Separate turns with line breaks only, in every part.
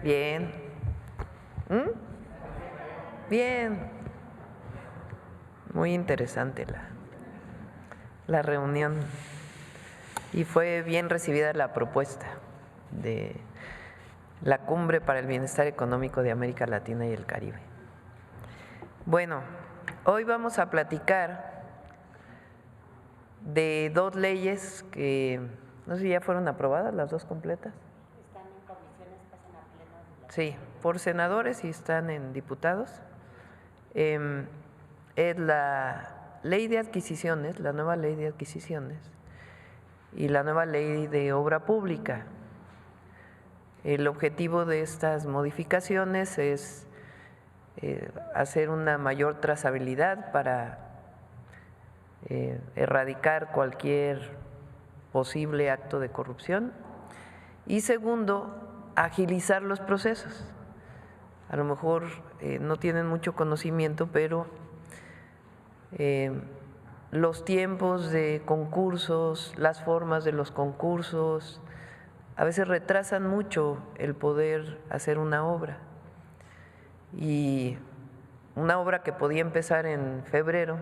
Bien. Bien. Muy interesante la reunión y fue bien recibida la propuesta de la Cumbre para el Bienestar Económico de América Latina y el Caribe. Bueno, hoy vamos a platicar de dos leyes que no sé si ya fueron aprobadas, las dos completas.
Están en comisiones, pasan a pleno.
Sí, por senadores y están en diputados. Es la ley de adquisiciones, la nueva ley de adquisiciones y la nueva ley de obra pública. El objetivo de estas modificaciones es hacer una mayor trazabilidad para erradicar cualquier posible acto de corrupción y segundo, agilizar los procesos. A lo mejor no tienen mucho conocimiento, pero los tiempos de concursos, las formas de los concursos, a veces retrasan mucho el poder hacer una obra. Y una obra que podía empezar en febrero,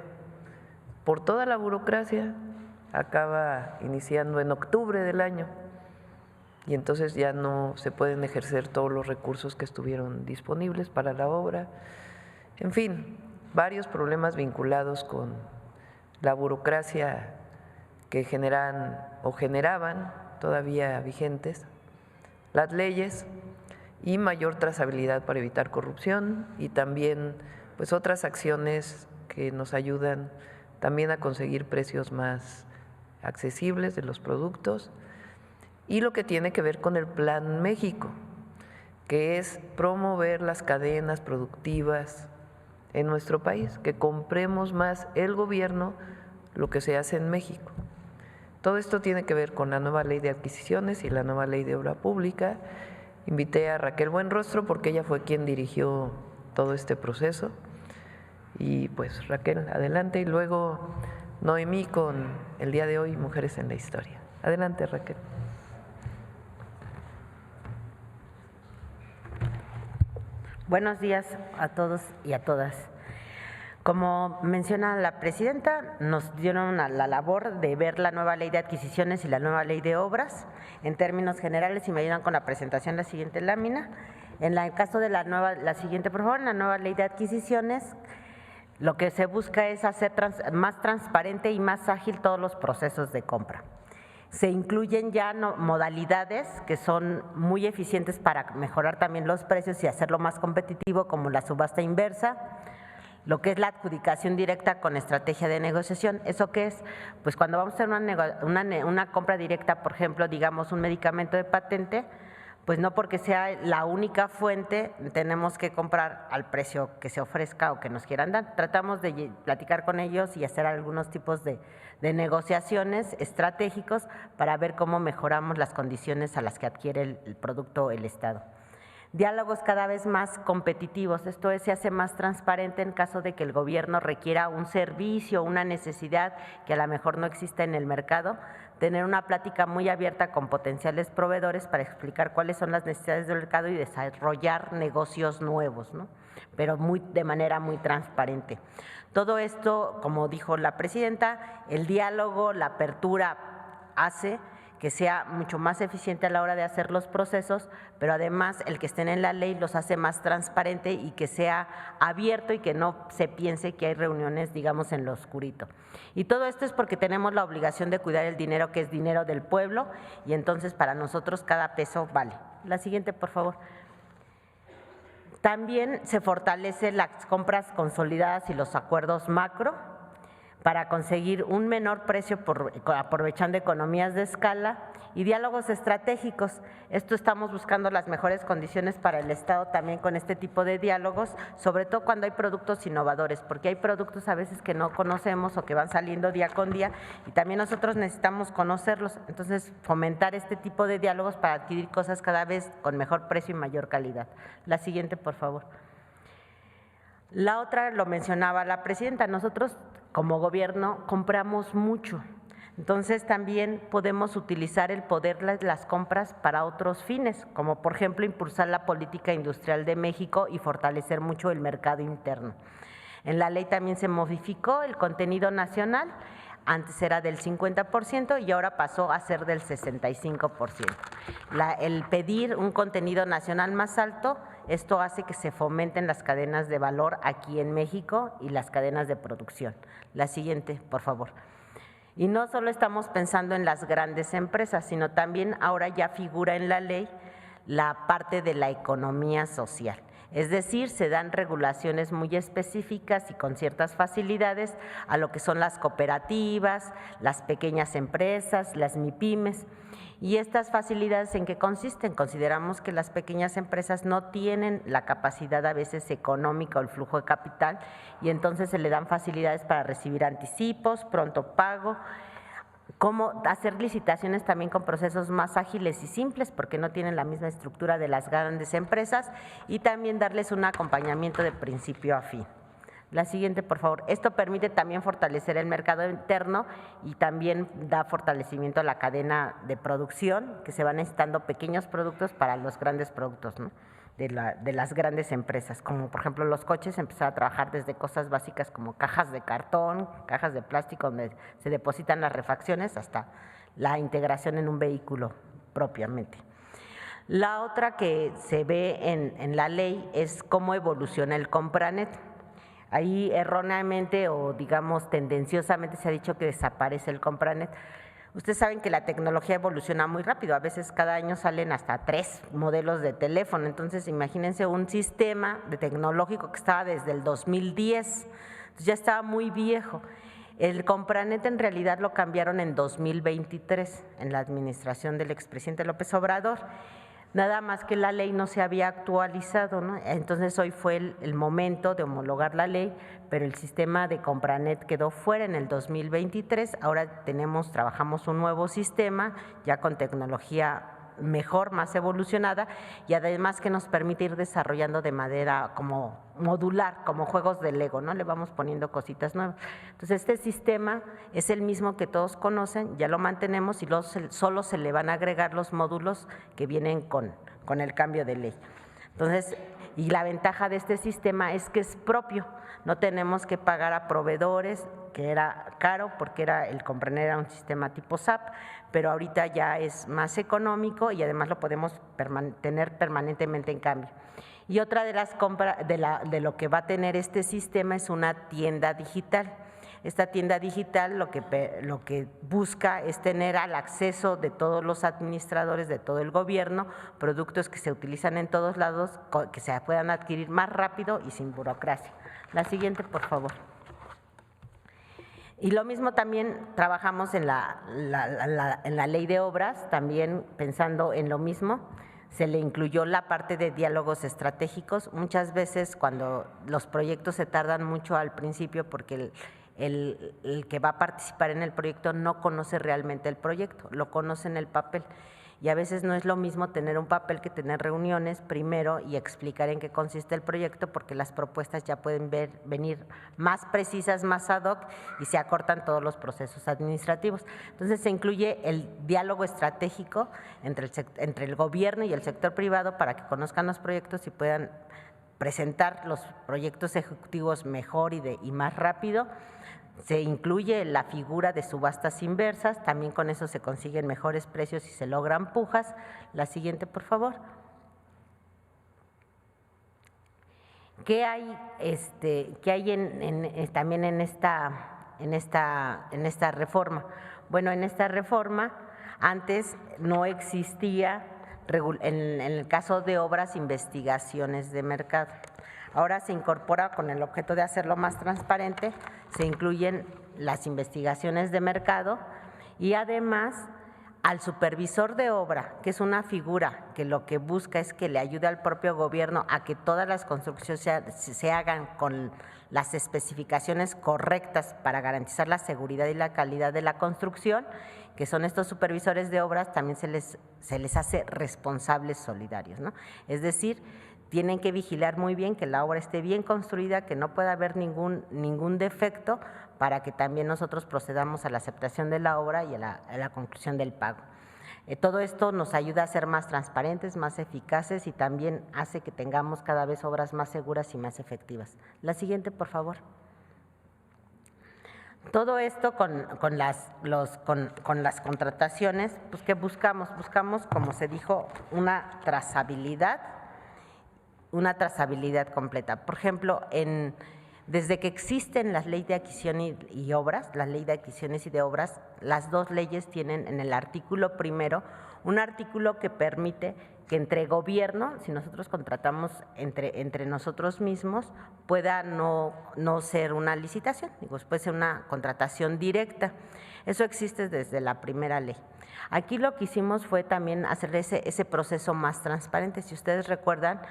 por toda la burocracia, acaba iniciando en octubre del año y entonces ya no se pueden ejercer todos los recursos que estuvieron disponibles para la obra. En fin, varios problemas vinculados con la burocracia que generan o generaban todavía vigentes las leyes y mayor trazabilidad para evitar corrupción y también pues otras acciones que nos ayudan también a conseguir precios más accesibles de los productos y lo que tiene que ver con el Plan México, que es promover las cadenas productivas en nuestro país, que compremos más el gobierno lo que se hace en México. Todo esto tiene que ver con la nueva ley de adquisiciones y la nueva ley de obra pública. Invité a Raquel Buenrostro porque ella fue quien dirigió todo este proceso. Y pues Raquel, adelante, y luego Noemí con el día de hoy, Mujeres en la Historia. Adelante, Raquel.
Buenos días a todos y a todas. Como menciona la presidenta, nos dieron a la labor de ver la nueva ley de adquisiciones y la nueva ley de obras en términos generales y me ayudan con la presentación de la siguiente lámina. En el caso de la siguiente, por favor, la nueva ley de adquisiciones, lo que se busca es hacer más transparente y más ágil todos los procesos de compra. Se incluyen ya modalidades que son muy eficientes para mejorar también los precios y hacerlo más competitivo, como la subasta inversa, lo que es la adjudicación directa con estrategia de negociación. ¿Eso qué es? Pues cuando vamos a hacer una compra directa, por ejemplo, digamos un medicamento de patente, pues no porque sea la única fuente tenemos que comprar al precio que se ofrezca o que nos quieran dar. Tratamos de platicar con ellos y hacer algunos tipos de negociaciones estratégicos para ver cómo mejoramos las condiciones a las que adquiere el producto el Estado. Diálogos cada vez más competitivos, esto es, se hace más transparente en caso de que el gobierno requiera un servicio, una necesidad que a lo mejor no exista en el mercado, tener una plática muy abierta con potenciales proveedores para explicar cuáles son las necesidades del mercado y desarrollar negocios nuevos, ¿no? Pero de manera muy transparente. Todo esto, como dijo la presidenta, el diálogo, la apertura hace que sea mucho más eficiente a la hora de hacer los procesos, pero además el que estén en la ley los hace más transparente y que sea abierto y que no se piense que hay reuniones, digamos, en lo oscurito. Y todo esto es porque tenemos la obligación de cuidar el dinero, que es dinero del pueblo, y entonces para nosotros cada peso vale. La siguiente, por favor. También se fortalece las compras consolidadas y los acuerdos macro para conseguir un menor precio aprovechando economías de escala y diálogos estratégicos. Esto estamos buscando las mejores condiciones para el Estado también con este tipo de diálogos, sobre todo cuando hay productos innovadores, porque hay productos a veces que no conocemos o que van saliendo día con día y también nosotros necesitamos conocerlos. Entonces, fomentar este tipo de diálogos para adquirir cosas cada vez con mejor precio y mayor calidad. La siguiente, por favor. La otra lo mencionaba la presidenta, nosotros como gobierno compramos mucho. Entonces también podemos utilizar el poder de las compras para otros fines, como por ejemplo impulsar la política industrial de México y fortalecer mucho el mercado interno. En la ley también se modificó el contenido nacional, antes era del 50% y ahora pasó a ser del 65%. El pedir un contenido nacional más alto, esto hace que se fomenten las cadenas de valor aquí en México y las cadenas de producción. La siguiente, por favor. Y no solo estamos pensando en las grandes empresas, sino también ahora ya figura en la ley la parte de la economía social. Es decir, se dan regulaciones muy específicas y con ciertas facilidades a lo que son las cooperativas, las pequeñas empresas, las MIPYMES. ¿Y estas facilidades en qué consisten? Consideramos que las pequeñas empresas no tienen la capacidad a veces económica o el flujo de capital y entonces se le dan facilidades para recibir anticipos, pronto pago, cómo hacer licitaciones también con procesos más ágiles y simples porque no tienen la misma estructura de las grandes empresas y también darles un acompañamiento de principio a fin. La siguiente, por favor. Esto permite también fortalecer el mercado interno y también da fortalecimiento a la cadena de producción, que se van necesitando pequeños productos para los grandes productos, ¿no? de las grandes empresas, como por ejemplo los coches, empezar a trabajar desde cosas básicas como cajas de cartón, cajas de plástico donde se depositan las refacciones, hasta la integración en un vehículo propiamente. La otra que se ve en la ley es cómo evoluciona el Compranet. Ahí erróneamente o digamos tendenciosamente se ha dicho que desaparece el Compranet. Ustedes saben que la tecnología evoluciona muy rápido, a veces cada año salen hasta 3 modelos de teléfono, entonces imagínense un sistema tecnológico que estaba desde el 2010, entonces ya estaba muy viejo. El Compranet en realidad lo cambiaron en 2023 en la administración del expresidente López Obrador. Nada más que la ley no se había actualizado, ¿no? Entonces hoy fue el momento de homologar la ley, pero el sistema de Compranet quedó fuera en el 2023, ahora trabajamos un nuevo sistema ya con tecnología mejor, más evolucionada y además que nos permite ir desarrollando de manera como modular, como juegos de Lego, ¿no? Le vamos poniendo cositas nuevas. Entonces este sistema es el mismo que todos conocen, ya lo mantenemos y solo se le van a agregar los módulos que vienen con el cambio de ley. Entonces, y la ventaja de este sistema es que es propio, no tenemos que pagar a proveedores, que era caro porque el Compranet era un sistema tipo SAP, pero ahorita ya es más económico y además lo podemos tener permanentemente en cambio. Y otra de las compras de lo que va a tener este sistema es una tienda digital. Esta tienda digital lo que busca es tener al acceso de todos los administradores de todo el gobierno, productos que se utilizan en todos lados, que se puedan adquirir más rápido y sin burocracia. La siguiente, por favor. Y lo mismo también trabajamos en la ley de obras, también pensando en lo mismo, se le incluyó la parte de diálogos estratégicos. Muchas veces cuando los proyectos se tardan mucho al principio porque el que va a participar en el proyecto no conoce realmente el proyecto, lo conoce en el papel. Y a veces no es lo mismo tener un papel que tener reuniones primero y explicar en qué consiste el proyecto, porque las propuestas ya pueden venir más precisas, más ad hoc y se acortan todos los procesos administrativos. Entonces se incluye el diálogo estratégico entre el gobierno y el sector privado para que conozcan los proyectos y puedan presentar los proyectos ejecutivos mejor y más rápido. Se incluye la figura de subastas inversas, también con eso se consiguen mejores precios y se logran pujas. La siguiente, por favor. ¿Qué hay también en esta reforma? Bueno, en esta reforma antes no existía en el caso de obras investigaciones de mercado. Ahora se incorpora con el objeto de hacerlo más transparente, se incluyen las investigaciones de mercado y además al supervisor de obra, que es una figura que lo que busca es que le ayude al propio gobierno a que todas las construcciones se hagan con las especificaciones correctas para garantizar la seguridad y la calidad de la construcción, que son estos supervisores de obras, también se les hace responsables solidarios, ¿no? Es decir, tienen que vigilar muy bien que la obra esté bien construida, que no pueda haber ningún defecto para que también nosotros procedamos a la aceptación de la obra y a la conclusión del pago. Todo esto nos ayuda a ser más transparentes, más eficaces y también hace que tengamos cada vez obras más seguras y más efectivas. La siguiente, por favor. Todo esto con las contrataciones, pues ¿qué buscamos? Buscamos, como se dijo, una trazabilidad completa. Por ejemplo, desde que existen las leyes de adquisición y obras, las leyes de adquisiciones y de obras, las dos leyes tienen en el artículo primero un artículo que permite que entre gobierno, si nosotros contratamos entre nosotros mismos, pueda no ser una licitación, puede ser una contratación directa. Eso existe desde la primera ley. Aquí lo que hicimos fue también hacer ese proceso más transparente. Si ustedes recuerdan,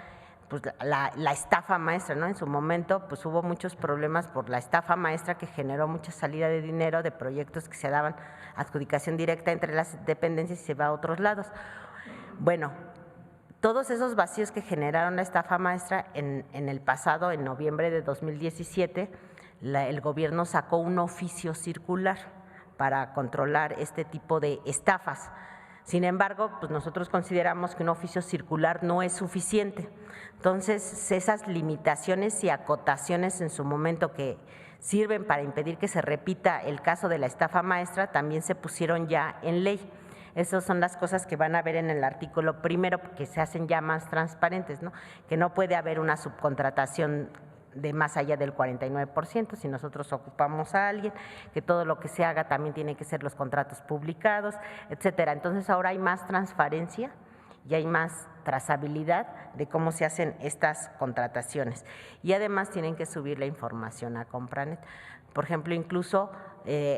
pues la estafa maestra, ¿no? En su momento pues hubo muchos problemas por la estafa maestra que generó mucha salida de dinero de proyectos que se daban adjudicación directa entre las dependencias y se va a otros lados. Bueno, todos esos vacíos que generaron la estafa maestra en el pasado, en noviembre de 2017, el gobierno sacó un oficio circular para controlar este tipo de estafas. Sin embargo, pues nosotros consideramos que un oficio circular no es suficiente. Entonces, esas limitaciones y acotaciones en su momento que sirven para impedir que se repita el caso de la estafa maestra también se pusieron ya en ley. Esas son las cosas que van a ver en el artículo primero, que se hacen ya más transparentes, ¿no? Que no puede haber una subcontratación de más allá del 49%, si nosotros ocupamos a alguien, que todo lo que se haga también tiene que ser los contratos publicados, etcétera. Entonces ahora hay más transparencia y hay más trazabilidad de cómo se hacen estas contrataciones. Y además tienen que subir la información a Compranet. Por ejemplo, incluso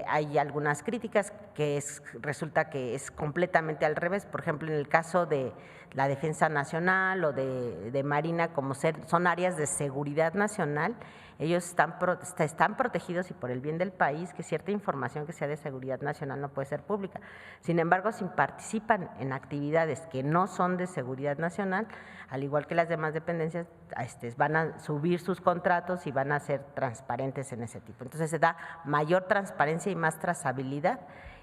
hay algunas críticas que resulta que es completamente al revés. Por ejemplo, en el caso de la Defensa Nacional o de Marina, como son áreas de seguridad nacional, ellos están protegidos y por el bien del país que cierta información que sea de seguridad nacional no puede ser pública. Sin embargo, si participan en actividades que no son de seguridad nacional, al igual que las demás dependencias, van a subir sus contratos y van a ser transparentes en ese tipo. Entonces se da mayor transparencia y más trazabilidad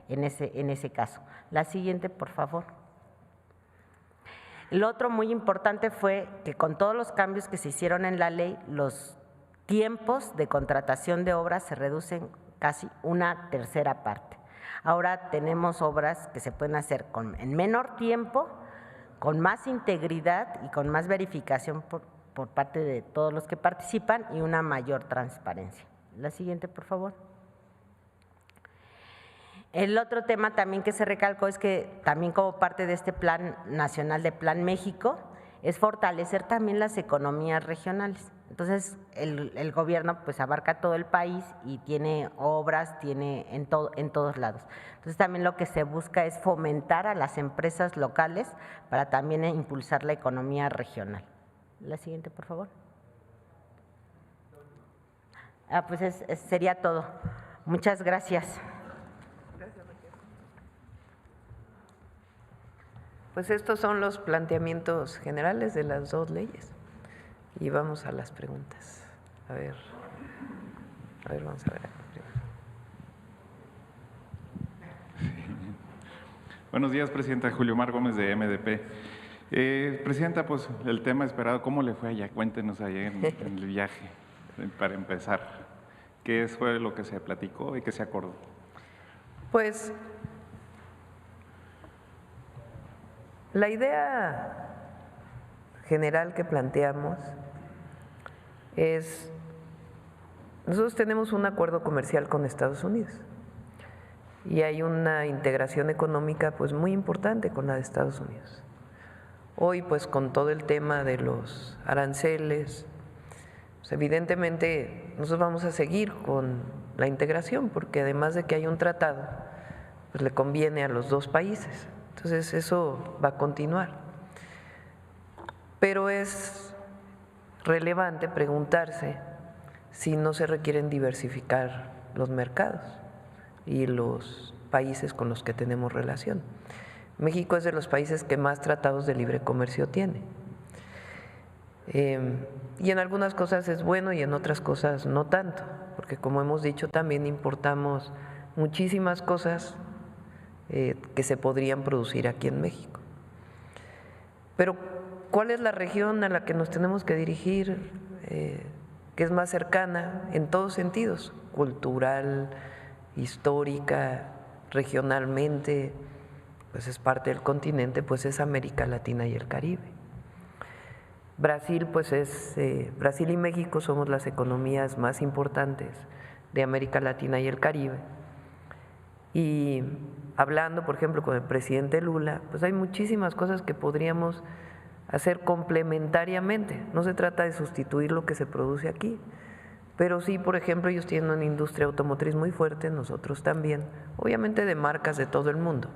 en ese caso. La siguiente, por favor. Lo otro muy importante fue que con todos los cambios que se hicieron en la ley, los tiempos de contratación de obras se reducen casi una tercera parte. Ahora tenemos obras que se pueden hacer en menor tiempo, con más integridad y con más verificación por parte de todos los que participan y una mayor transparencia. La siguiente, por favor. El otro tema también que se recalcó es que también como parte de este Plan Nacional de Plan México es fortalecer también las economías regionales. Entonces, el gobierno pues abarca todo el país y tiene obras, tiene en todos lados. Entonces, también lo que se busca es fomentar a las empresas locales para también impulsar la economía regional. La siguiente, por favor. Pues sería todo. Muchas gracias.
Pues estos son los planteamientos generales de las dos leyes y vamos a las preguntas. A ver, vamos a ver.
Sí. Buenos días, Presidenta. Julio Mar Gómez de MDP. Presidenta, pues el tema esperado, ¿cómo le fue allá? Cuéntenos allá en el viaje, para empezar. ¿Qué fue lo que se platicó y qué se acordó?
Pues la idea general que planteamos es, nosotros tenemos un acuerdo comercial con Estados Unidos y hay una integración económica pues muy importante con la de Estados Unidos. Hoy pues con todo el tema de los aranceles, pues evidentemente nosotros vamos a seguir con la integración porque además de que hay un tratado, pues le conviene a los dos países. Entonces eso va a continuar. Pero es relevante preguntarse si no se requieren diversificar los mercados y los países con los que tenemos relación. México es de los países que más tratados de libre comercio tiene. Y en algunas cosas es bueno y en otras cosas no tanto, porque como hemos dicho también importamos muchísimas cosas que se podrían producir aquí en México. Pero ¿cuál es la región a la que nos tenemos que dirigir, que es más cercana en todos sentidos? Cultural, histórica, regionalmente, pues es parte del continente, pues es América Latina y el Caribe. Brasil, pues Brasil y México somos las economías más importantes de América Latina y el Caribe. Y hablando, por ejemplo, con el presidente Lula, pues hay muchísimas cosas que podríamos hacer complementariamente. No se trata de sustituir lo que se produce aquí, pero sí, por ejemplo, ellos tienen una industria automotriz muy fuerte, nosotros también, obviamente de marcas de todo el mundo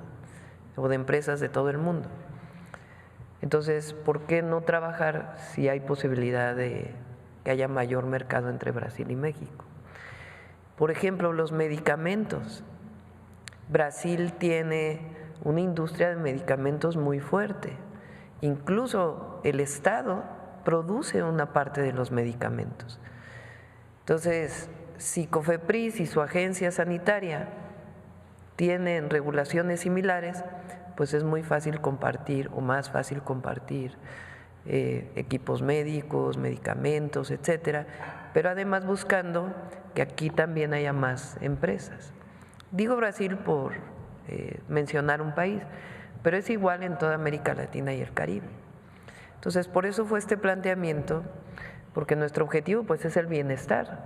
o de empresas de todo el mundo. Entonces, ¿por qué no trabajar si hay posibilidad de que haya mayor mercado entre Brasil y México? Por ejemplo, los medicamentos. Brasil tiene una industria de medicamentos muy fuerte. Incluso el Estado produce una parte de los medicamentos. Entonces, si COFEPRIS y su agencia sanitaria tienen regulaciones similares, pues es muy fácil compartir o más fácil compartir equipos médicos, medicamentos, etcétera, pero además buscando que aquí también haya más empresas. Digo Brasil por mencionar un país, pero es igual en toda América Latina y el Caribe. Entonces, por eso fue este planteamiento, porque nuestro objetivo pues es el bienestar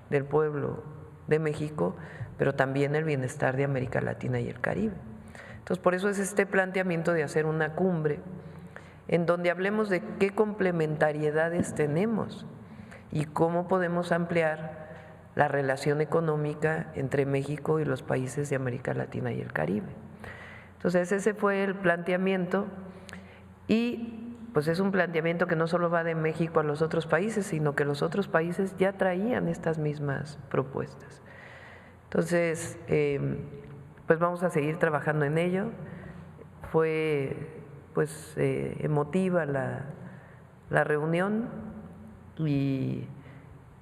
del pueblo de México, pero también el bienestar de América Latina y el Caribe. Entonces, por eso es este planteamiento de hacer una cumbre en donde hablemos de qué complementariedades tenemos y cómo podemos ampliar la relación económica entre México y los países de América Latina y el Caribe. Entonces, ese fue el planteamiento y pues es un planteamiento que no solo va de México a los otros países, sino que los otros países ya traían estas mismas propuestas. Entonces, pues vamos a seguir trabajando en ello. Fue pues emotiva la reunión y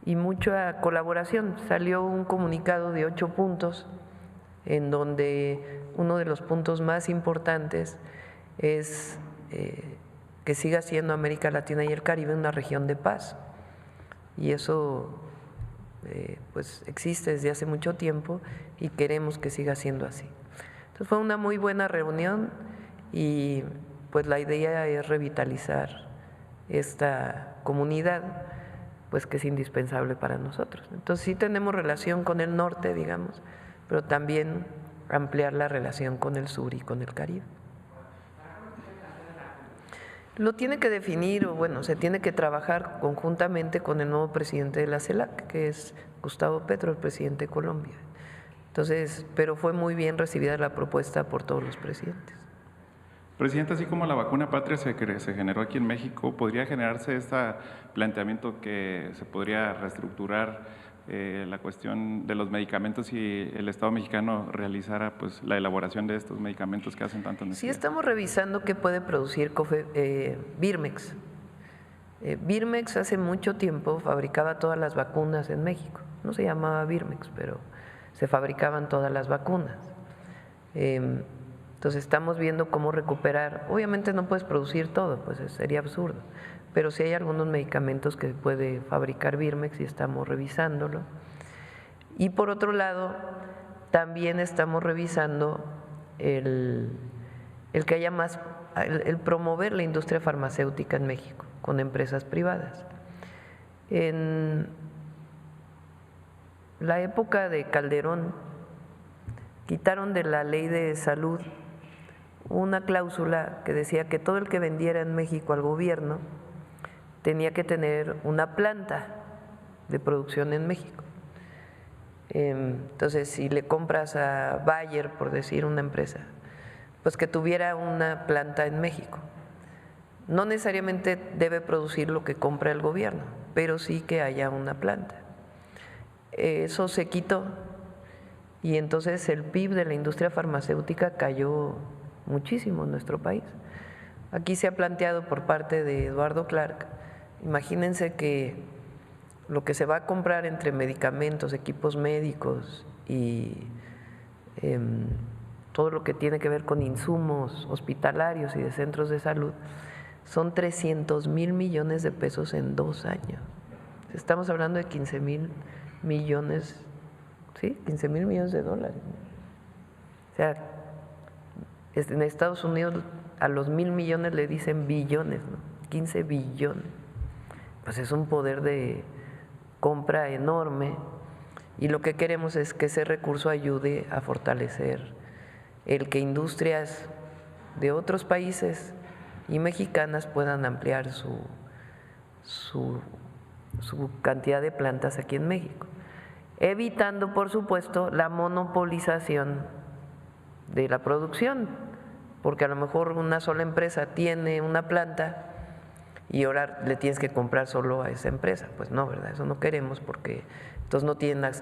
mucha colaboración. Salió un comunicado de 8 puntos en donde uno de los puntos más importantes es que siga siendo América Latina y el Caribe una región de paz. Y eso pues existe desde hace mucho tiempo y queremos que siga siendo así. Entonces fue una muy buena reunión y pues la idea es revitalizar esta comunidad, pues que es indispensable para nosotros. Entonces sí tenemos relación con el norte, digamos, pero también ampliar la relación con el sur y con el Caribe. Lo tiene que definir, o bueno, se tiene que trabajar conjuntamente con el nuevo presidente de la CELAC, que es Gustavo Petro, el presidente de Colombia. Entonces, pero fue muy bien recibida la propuesta por todos los presidentes.
Presidente, así como la vacuna patria se generó aquí en México, ¿podría generarse este planteamiento que se podría reestructurar la cuestión de los medicamentos y el Estado mexicano realizara pues la elaboración de estos medicamentos que hacen tanta necesidad?
Sí, estamos revisando qué puede producir Birmex. Birmex hace mucho tiempo fabricaba todas las vacunas en México. No se llamaba Birmex, pero se fabricaban todas las vacunas. Entonces estamos viendo cómo recuperar. Obviamente no puedes producir todo, pues sería absurdo, pero sí hay algunos medicamentos que puede fabricar Birmex y estamos revisándolo. Y por otro lado, también estamos revisando el que haya más, el promover la industria farmacéutica en México con empresas privadas. En la época de Calderón quitaron de la ley de salud una cláusula que decía que todo el que vendiera en México al gobierno tenía que tener una planta de producción en México. Entonces, si le compras a Bayer, por decir una empresa, pues que tuviera una planta en México. No necesariamente debe producir lo que compra el gobierno, pero sí que haya una planta. Eso se quitó y entonces el PIB de la industria farmacéutica cayó muchísimo en nuestro país. Aquí se ha planteado por parte de Eduardo Clark Imagínense que lo que se va a comprar entre medicamentos, equipos médicos y todo lo que tiene que ver con insumos hospitalarios y de centros de salud, son 300,000 millones de pesos en 2 años. Estamos hablando de 15,000 millones, ¿sí? 15,000 millones de dólares. O sea, en Estados Unidos a los 1,000 millones le dicen billones, ¿no? 15 billones. Pues es un poder de compra enorme y lo que queremos es que ese recurso ayude a fortalecer el que industrias de otros países y mexicanas puedan ampliar su cantidad de plantas aquí en México, evitando, por supuesto, la monopolización de la producción, porque a lo mejor una sola empresa tiene una planta y ahora le tienes que comprar solo a esa empresa. Pues no, ¿verdad? Eso no queremos porque entonces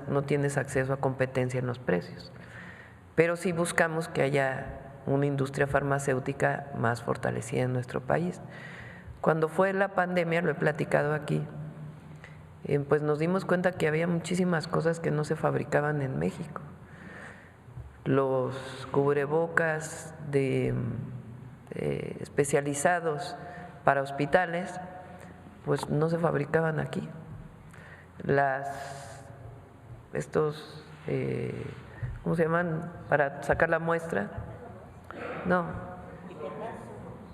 no tienes acceso a competencia en los precios. Pero sí buscamos que haya una industria farmacéutica más fortalecida en nuestro país. Cuando fue la pandemia, lo he platicado aquí, pues nos dimos cuenta que había muchísimas cosas que no se fabricaban en México. Los cubrebocas especializados para hospitales, pues no se fabricaban aquí. Estos, ¿cómo se llaman? Para sacar la muestra. No.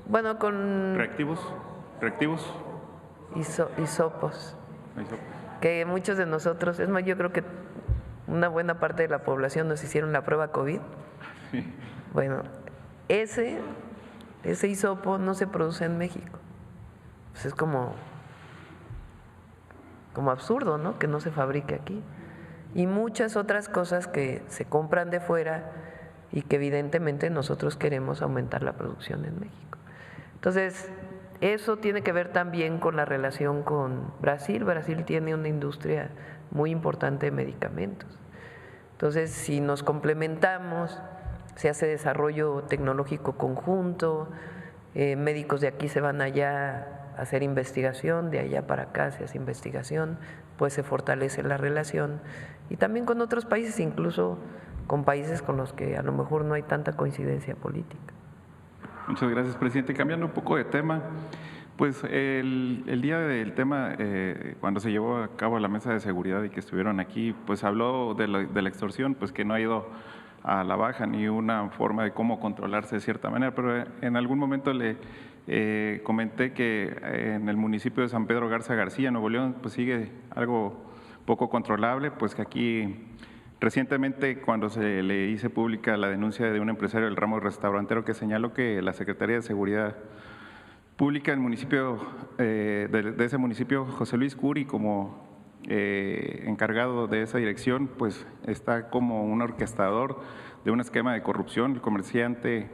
Bueno, con…
¿Reactivos?
Hisopos. Que muchos de nosotros, es más, yo creo que una buena parte de la población nos hicieron la prueba COVID.
Sí.
Bueno, ese hisopo no se produce en México. Pues es como absurdo, ¿no? Que no se fabrique aquí. Y muchas otras cosas que se compran de fuera y que evidentemente nosotros queremos aumentar la producción en México. Entonces, eso tiene que ver también con la relación con Brasil. Brasil tiene una industria muy importante de medicamentos. Entonces, si nos complementamos, se hace desarrollo tecnológico conjunto, médicos de aquí se van allá a hacer investigación, de allá para acá se hace investigación, pues se fortalece la relación y también con otros países, incluso con países con los que a lo mejor no hay tanta coincidencia política.
Muchas gracias, presidente. Cambiando un poco de tema, pues el día del tema, cuando se llevó a cabo la mesa de seguridad y que estuvieron aquí, pues habló de la extorsión, pues que no ha ido a la baja ni una forma de cómo controlarse de cierta manera, pero en algún momento le comenté que en el municipio de San Pedro Garza García, Nuevo León, pues sigue algo poco controlable, pues que aquí… Recientemente, cuando se le hice pública la denuncia de un empresario del ramo restaurantero que señaló que la Secretaría de Seguridad Pública del municipio, de ese municipio, José Luis Curi, como encargado de esa dirección, pues está como un orquestador de un esquema de corrupción. El comerciante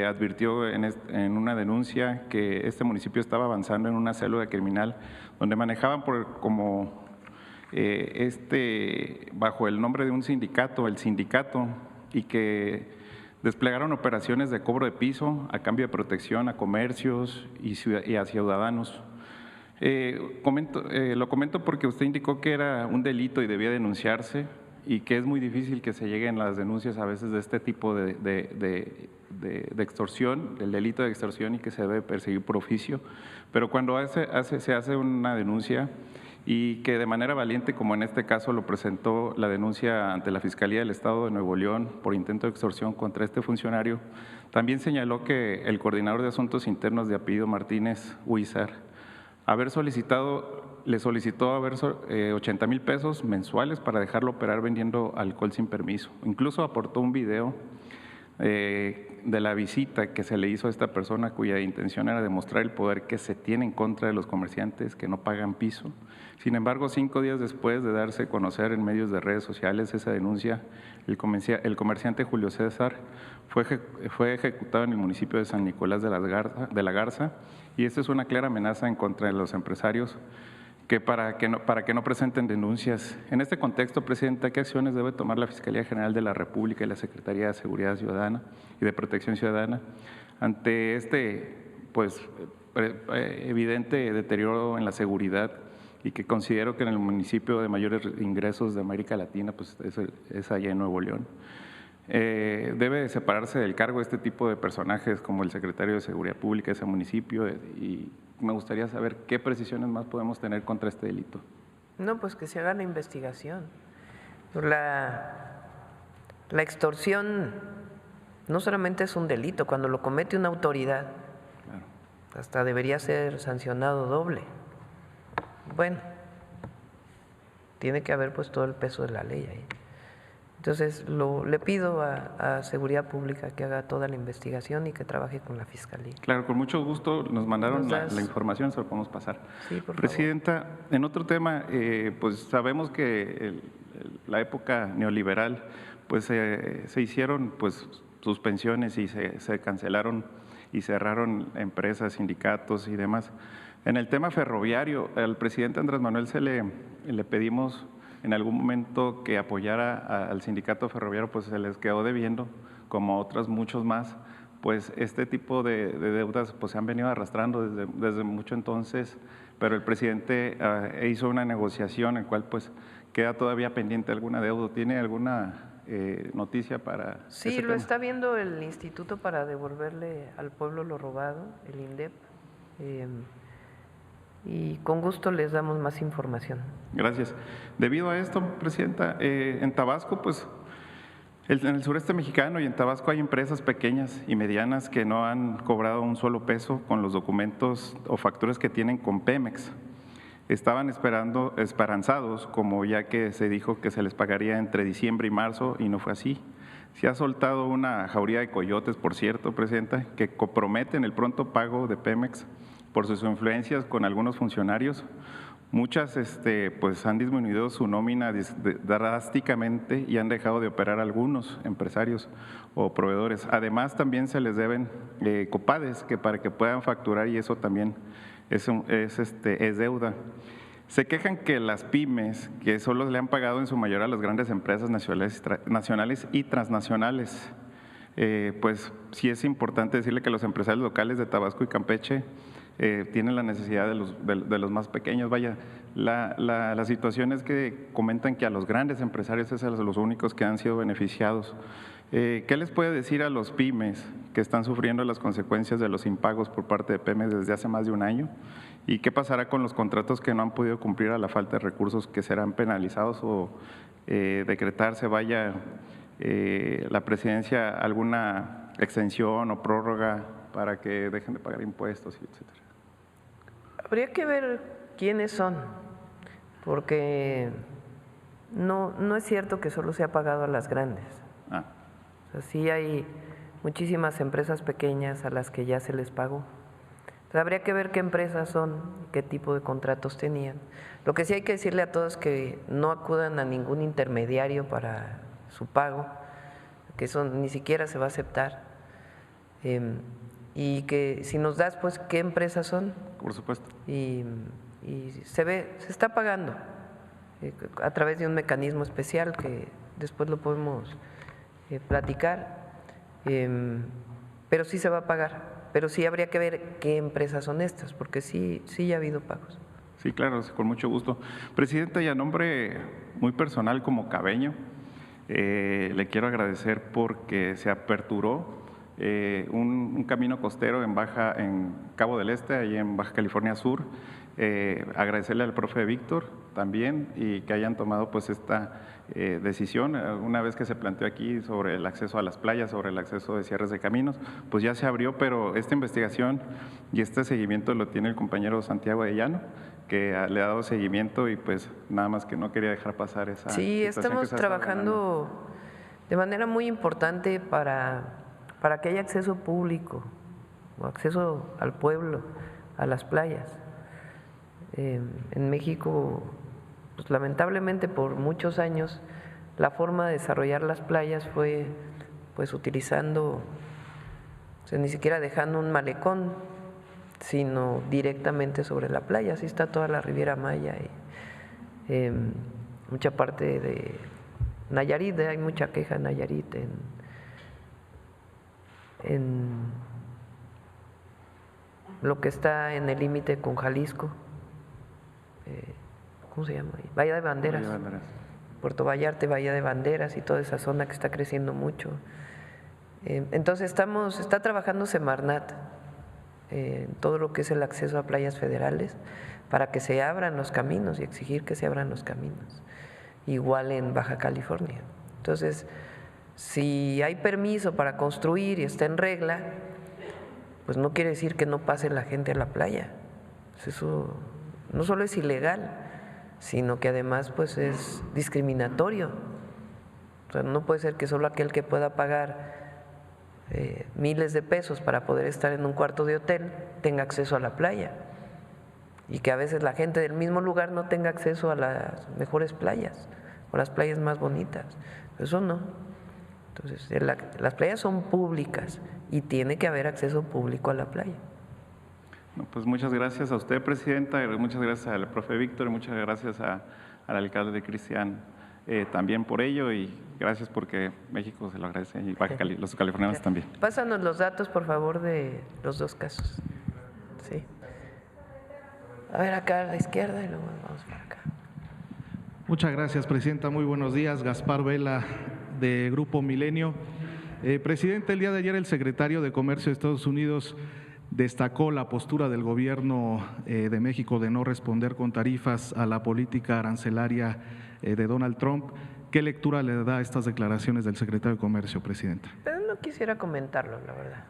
advirtió en una denuncia que este municipio estaba avanzando en una célula criminal donde manejaban bajo el nombre de un sindicato, el sindicato, y que desplegaron operaciones de cobro de piso a cambio de protección a comercios y a ciudadanos. Lo comento porque usted indicó que era un delito y debía denunciarse y que es muy difícil que se lleguen las denuncias a veces de este tipo de extorsión, del delito de extorsión y que se debe perseguir por oficio, pero cuando se hace una denuncia y que de manera valiente, como en este caso lo presentó la denuncia ante la Fiscalía del Estado de Nuevo León por intento de extorsión contra este funcionario, también señaló que el coordinador de Asuntos Internos de apellido Martínez Huizar le solicitó 80,000 pesos mensuales para dejarlo operar vendiendo alcohol sin permiso. Incluso aportó un video de la visita que se le hizo a esta persona cuya intención era demostrar el poder que se tiene en contra de los comerciantes que no pagan piso. Sin embargo, 5 días después de darse a conocer en medios de redes sociales esa denuncia, el comerciante Julio César fue ejecutado en el municipio de San Nicolás de la Garza, y esto es una clara amenaza en contra de los empresarios para que no presenten denuncias. En este contexto, Presidenta, ¿qué acciones debe tomar la Fiscalía General de la República y la Secretaría de Seguridad Ciudadana y de Protección Ciudadana ante evidente deterioro en la seguridad y que considero que en el municipio de mayores ingresos de América Latina pues es allá en Nuevo León. Debe separarse del cargo este tipo de personajes como el secretario de Seguridad Pública de ese municipio y me gustaría saber qué precisiones más podemos tener contra este delito.
No, pues que se haga la investigación. La extorsión no solamente es un delito, cuando lo comete una autoridad,
Claro.
hasta debería ser sancionado doble. Bueno, tiene que haber pues todo el peso de la ley ahí. Entonces le pido a Seguridad Pública que haga toda la investigación y que trabaje con la Fiscalía.
Claro, con mucho gusto nos mandaron
¿Nos das?
la información, se lo podemos pasar.
Sí, por favor.
Presidenta, en otro tema, pues sabemos que la época neoliberal, pues se hicieron pues suspensiones y se cancelaron y cerraron empresas, sindicatos y demás. En el tema ferroviario, al presidente Andrés Manuel le pedimos en algún momento que apoyara al sindicato ferroviario, pues se les quedó debiendo, como otros muchos más, pues este tipo de deudas pues se han venido arrastrando desde mucho entonces, pero el presidente hizo una negociación en cual pues queda todavía pendiente alguna deuda. ¿Tiene alguna noticia para
Sí,
ese
lo
tema?
está viendo el Instituto para devolverle al pueblo lo robado, el INDEP, y con gusto les damos más información.
Gracias. Debido a esto, Presidenta, en Tabasco, pues en el sureste mexicano y en Tabasco hay empresas pequeñas y medianas que no han cobrado un solo peso con los documentos o facturas que tienen con Pemex. Estaban esperanzados, como ya que se dijo que se les pagaría entre diciembre y marzo, y no fue así. Se ha soltado una jauría de coyotes, por cierto, Presidenta, que comprometen el pronto pago de Pemex por sus influencias con algunos funcionarios. Muchas pues han disminuido su nómina drásticamente y han dejado de operar algunos empresarios o proveedores. Además, también se les deben copades que para que puedan facturar, y eso también es deuda. Se quejan que las pymes, que solo le han pagado en su mayoría a las grandes empresas nacionales y transnacionales, pues sí es importante decirle que los empresarios locales de Tabasco y Campeche tienen la necesidad de los más pequeños. Vaya, la situación es que comentan que a los grandes empresarios es a los únicos que han sido beneficiados. ¿Qué les puede decir a los pymes que están sufriendo las consecuencias de los impagos por parte de Pemex desde hace más de un año? ¿Y qué pasará con los contratos que no han podido cumplir a la falta de recursos, que serán penalizados o decretarse, vaya, la presidencia, alguna extensión o prórroga para que dejen de pagar impuestos, etcétera?
Habría que ver quiénes son, porque no es cierto que solo se ha pagado a las grandes. O sea, sí hay muchísimas empresas pequeñas a las que ya se les pagó. Entonces, habría que ver qué empresas son, qué tipo de contratos tenían. Lo que sí hay que decirle a todos que no acudan a ningún intermediario para su pago, que eso ni siquiera se va a aceptar. Y que si nos das, pues, qué empresas son.
Por supuesto.
Y se está pagando a través de un mecanismo especial que después lo podemos platicar, pero sí se va a pagar. Pero sí habría que ver qué empresas son estas, porque sí ya ha habido pagos.
Sí, claro, con mucho gusto. Presidenta, y a nombre muy personal como cabeño, le quiero agradecer porque se aperturó un camino costero en Cabo del Este, ahí en Baja California Sur. Agradecerle al profe Víctor también y que hayan tomado pues esta decisión. Una vez que se planteó aquí sobre el acceso a las playas, sobre el acceso de cierres de caminos, pues ya se abrió, pero esta investigación y este seguimiento lo tiene el compañero Santiago de Llano, que le ha dado seguimiento y pues nada más que no quería dejar pasar esa
Sí,
situación
estamos
que se ha estado
trabajando de manera muy importante para que haya acceso público o acceso al pueblo, a las playas. En México, pues lamentablemente por muchos años, la forma de desarrollar las playas fue pues utilizando, o sea, ni siquiera dejando un malecón, sino directamente sobre la playa. Así está toda la Riviera Maya y mucha parte de Nayarit. Hay mucha queja en Nayarit, en lo que está en el límite con Jalisco, ¿cómo se llama? Bahía de Banderas.
Bahía de Banderas.
Puerto Vallarta, Bahía de Banderas y toda esa zona que está creciendo mucho. Entonces está trabajando Semarnat en todo lo que es el acceso a playas federales para que se abran los caminos y exigir que se abran los caminos. Igual en Baja California. Entonces, si hay permiso para construir y está en regla, pues no quiere decir que no pase la gente a la playa. Eso no solo es ilegal, sino que además pues es discriminatorio. O sea, no puede ser que solo aquel que pueda pagar miles de pesos para poder estar en un cuarto de hotel tenga acceso a la playa y que a veces la gente del mismo lugar no tenga acceso a las mejores playas o las playas más bonitas. Eso no. Entonces, las playas son públicas y tiene que haber acceso público a la playa.
No, pues muchas gracias a usted, presidenta, muchas gracias al profe Víctor, muchas gracias al alcalde Cristian también por ello y gracias porque México se lo agradece y los californianos también.
Pásanos los datos, por favor, de los dos casos. Sí. A ver, acá a la izquierda y luego vamos para acá.
Muchas gracias, presidenta. Muy buenos días. Gaspar Vela, de Grupo Milenio. Presidente, el día de ayer el secretario de Comercio de Estados Unidos destacó la postura del gobierno de México de no responder con tarifas a la política arancelaria de Donald Trump. ¿Qué lectura le da a estas declaraciones del secretario de Comercio, presidenta?
Pero no quisiera comentarlo, la verdad.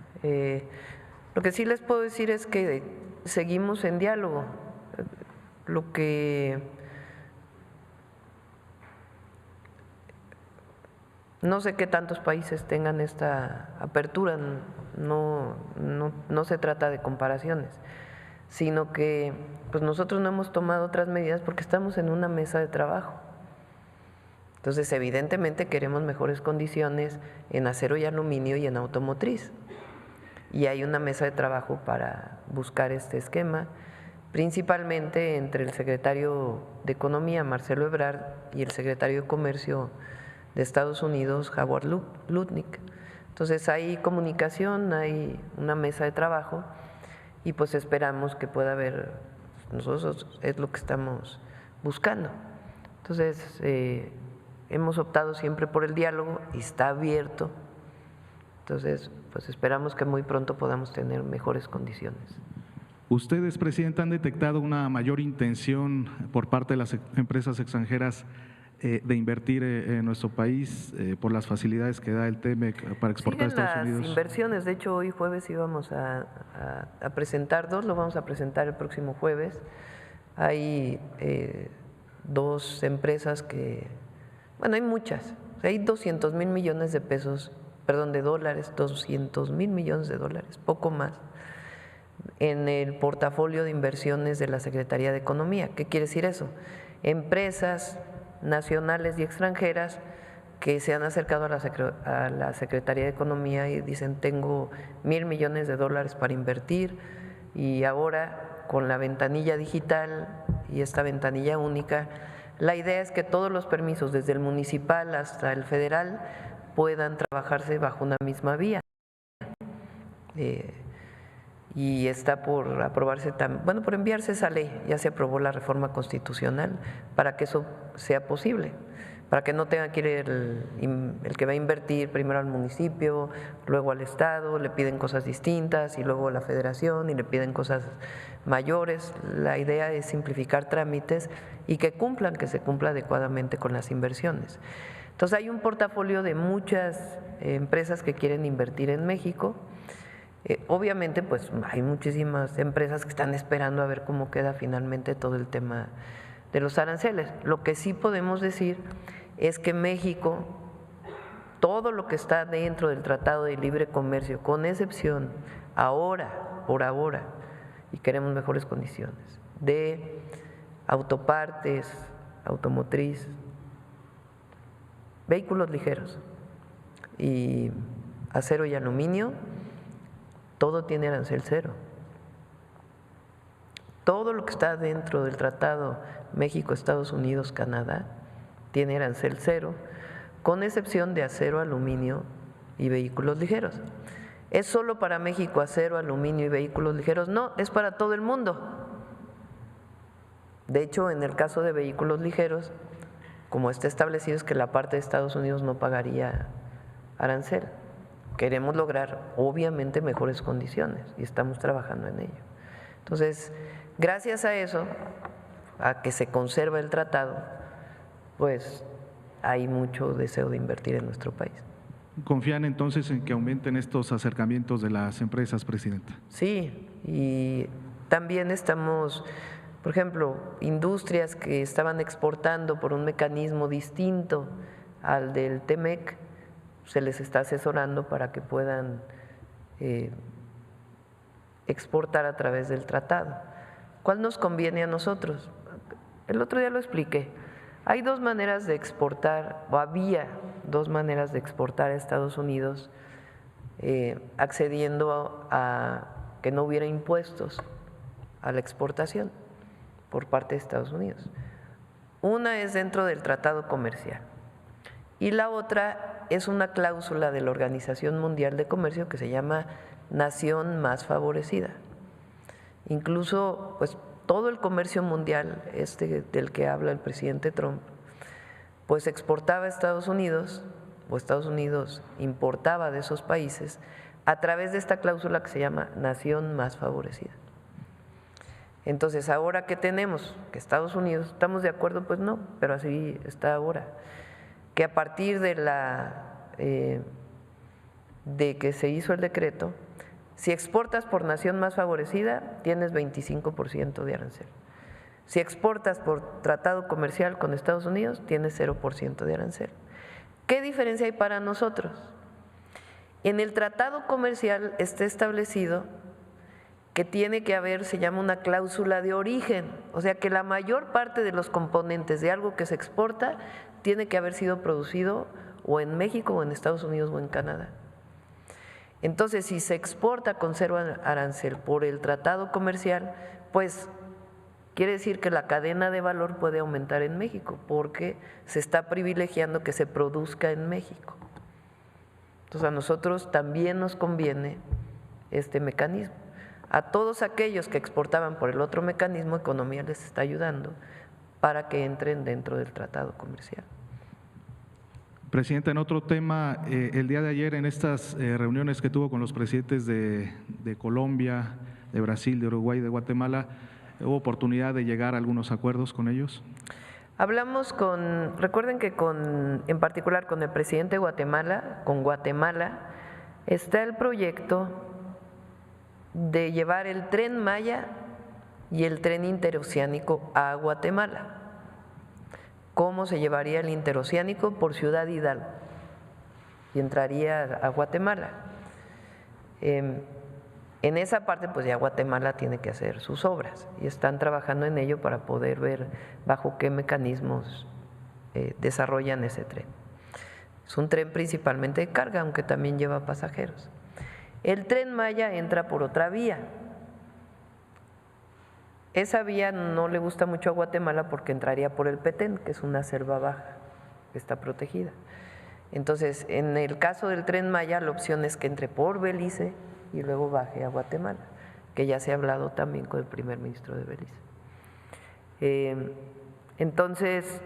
Lo que sí les puedo decir es que seguimos en diálogo. Lo que no sé qué tantos países tengan esta apertura, no se trata de comparaciones, sino que pues nosotros no hemos tomado otras medidas porque estamos en una mesa de trabajo. Entonces, evidentemente queremos mejores condiciones en acero y aluminio y en automotriz. Y hay una mesa de trabajo para buscar este esquema, principalmente entre el secretario de Economía, Marcelo Ebrard, y el secretario de Comercio de Estados Unidos, Howard Lutnick. Entonces hay comunicación, hay una mesa de trabajo y pues esperamos que pueda haber, nosotros es lo que estamos buscando. Entonces hemos optado siempre por el diálogo y está abierto. Entonces pues esperamos que muy pronto podamos tener mejores condiciones.
¿Ustedes, presidenta, han detectado una mayor intención por parte de las empresas extranjeras de invertir en nuestro país por las facilidades que da el TEMEC para exportar a Estados Unidos?
Las inversiones, de hecho hoy jueves íbamos a presentar dos, lo vamos a presentar el próximo jueves. Hay dos empresas que, bueno, hay muchas, hay 200,000 millones de pesos, perdón, de dólares, 200,000 millones de dólares, poco más, en el portafolio de inversiones de la Secretaría de Economía. ¿Qué quiere decir eso? Empresas nacionales y extranjeras que se han acercado a la Secretaría de Economía y dicen tengo 1,000 millones de dólares para invertir y ahora con la ventanilla digital y esta ventanilla única, la idea es que todos los permisos desde el municipal hasta el federal puedan trabajarse bajo una misma vía. Y está por aprobarse, por enviarse esa ley, ya se aprobó la reforma constitucional para que eso sea posible, para que no tenga que ir el que va a invertir primero al municipio, luego al estado, le piden cosas distintas y luego a la federación y le piden cosas mayores. La idea es simplificar trámites y que se cumpla adecuadamente con las inversiones. Entonces hay un portafolio de muchas empresas que quieren invertir en México. Obviamente, pues hay muchísimas empresas que están esperando a ver cómo queda finalmente todo el tema de los aranceles. Lo que sí podemos decir es que México, todo lo que está dentro del Tratado de Libre Comercio, con excepción por ahora, y queremos mejores condiciones, de autopartes, automotriz, vehículos ligeros y acero y aluminio, todo tiene arancel cero. Todo lo que está dentro del tratado México, Estados Unidos, Canadá, tiene arancel cero, con excepción de acero, aluminio y vehículos ligeros. ¿Es solo para México acero, aluminio y vehículos ligeros? No, es para todo el mundo. De hecho, en el caso de vehículos ligeros, como está establecido, es que la parte de Estados Unidos no pagaría arancel. Queremos lograr, obviamente, mejores condiciones y estamos trabajando en ello. Entonces, gracias a eso, a que se conserva el tratado, pues hay mucho deseo de invertir en nuestro país.
¿Confían entonces en que aumenten estos acercamientos de las empresas, presidenta?
Sí, y también estamos, por ejemplo, industrias que estaban exportando por un mecanismo distinto al del TEMEC, se les está asesorando para que puedan exportar a través del tratado. ¿Cuál nos conviene a nosotros? El otro día lo expliqué. Hay dos maneras de exportar, o había dos maneras de exportar a Estados Unidos, accediendo a que no hubiera impuestos a la exportación por parte de Estados Unidos. Una es dentro del tratado comercial y la otra es una cláusula de la Organización Mundial de Comercio que se llama Nación Más Favorecida. Incluso, pues, todo el comercio mundial del que habla el presidente Trump, pues exportaba a Estados Unidos o Estados Unidos importaba de esos países a través de esta cláusula que se llama Nación Más Favorecida. Entonces, ahora que tenemos que Estados Unidos, ¿estamos de acuerdo? Pues no, pero así está ahora. Que a partir de que se hizo el decreto, si exportas por nación más favorecida, tienes 25% de arancel. Si exportas por tratado comercial con Estados Unidos, tienes 0% de arancel. ¿Qué diferencia hay para nosotros? En el tratado comercial está establecido que tiene que haber, se llama una cláusula de origen, o sea que la mayor parte de los componentes de algo que se exporta tiene que haber sido producido o en México o en Estados Unidos o en Canadá. Entonces, si se exporta con cero arancel por el tratado comercial, pues quiere decir que la cadena de valor puede aumentar en México porque se está privilegiando que se produzca en México. Entonces, a nosotros también nos conviene este mecanismo. A todos aquellos que exportaban por el otro mecanismo, Economía les está ayudando para que entren dentro del tratado comercial.
Presidenta, en otro tema, el día de ayer en estas reuniones que tuvo con los presidentes de Colombia, de Brasil, de Uruguay, de Guatemala, ¿hubo oportunidad de llegar a algunos acuerdos con ellos?
Hablamos recuerden que en particular con el presidente de Guatemala, con Guatemala, está el proyecto de llevar el Tren Maya y el tren interoceánico a Guatemala. ¿Cómo se llevaría el interoceánico? Por Ciudad Hidalgo y entraría a Guatemala. En esa parte, pues ya Guatemala tiene que hacer sus obras y están trabajando en ello para poder ver bajo qué mecanismos desarrollan ese tren. Es un tren principalmente de carga, aunque también lleva pasajeros. El Tren Maya entra por otra vía. Esa vía no le gusta mucho a Guatemala porque entraría por el Petén, que es una selva baja, que está protegida. Entonces, en el caso del Tren Maya, la opción es que entre por Belice y luego baje a Guatemala, que ya se ha hablado también con el primer ministro de Belice. Entonces,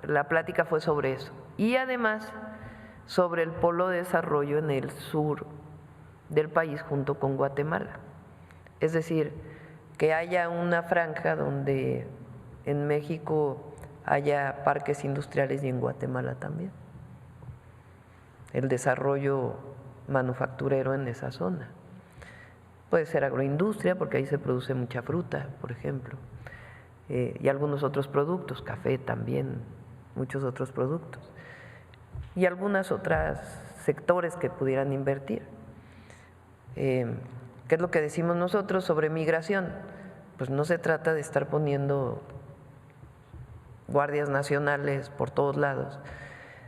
la plática fue sobre eso. Y además, sobre el polo de desarrollo en el sur del país junto con Guatemala. Es decir, que haya una franja donde en México haya parques industriales y en Guatemala también. El desarrollo manufacturero en esa zona. Puede ser agroindustria porque ahí se produce mucha fruta, por ejemplo, y algunos otros productos, café también, muchos otros productos. Y algunas otras sectores que pudieran invertir. ¿Qué es lo que decimos nosotros sobre migración? Pues no se trata de estar poniendo guardias nacionales por todos lados,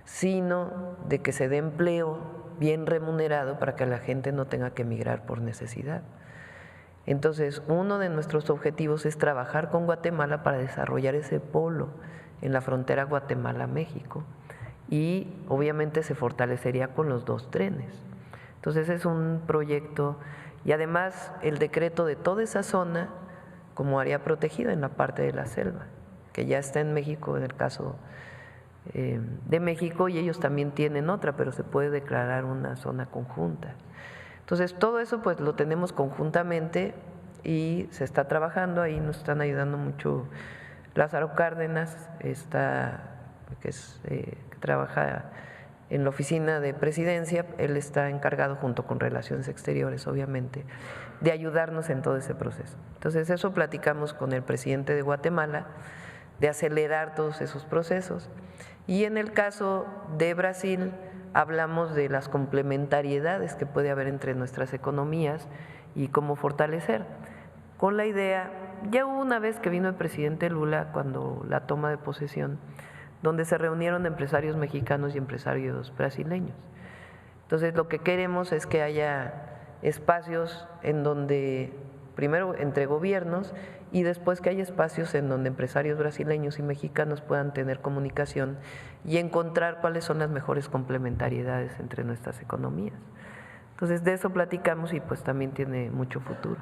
sino de que se dé empleo bien remunerado para que la gente no tenga que migrar por necesidad. Entonces, uno de nuestros objetivos es trabajar con Guatemala para desarrollar ese polo en la frontera Guatemala-México y obviamente se fortalecería con los dos trenes. Entonces es un proyecto y además el decreto de toda esa zona como área protegida en la parte de la selva, que ya está en México en el caso de México, y ellos también tienen otra, pero se puede declarar una zona conjunta. Entonces todo eso pues lo tenemos conjuntamente y se está trabajando, ahí nos están ayudando mucho Lázaro Cárdenas, que trabaja en la oficina de presidencia, él está encargado junto con Relaciones Exteriores, obviamente, de ayudarnos en todo ese proceso. Entonces eso platicamos con el presidente de Guatemala, de acelerar todos esos procesos. Y en el caso de Brasil hablamos de las complementariedades que puede haber entre nuestras economías y cómo fortalecer. Con la idea, ya hubo una vez que vino el presidente Lula cuando la toma de posesión, donde se reunieron empresarios mexicanos y empresarios brasileños. Entonces lo que queremos es que haya espacios en donde, primero entre gobiernos y después que haya espacios en donde empresarios brasileños y mexicanos puedan tener comunicación y encontrar cuáles son las mejores complementariedades entre nuestras economías. Entonces de eso platicamos y pues también tiene mucho futuro.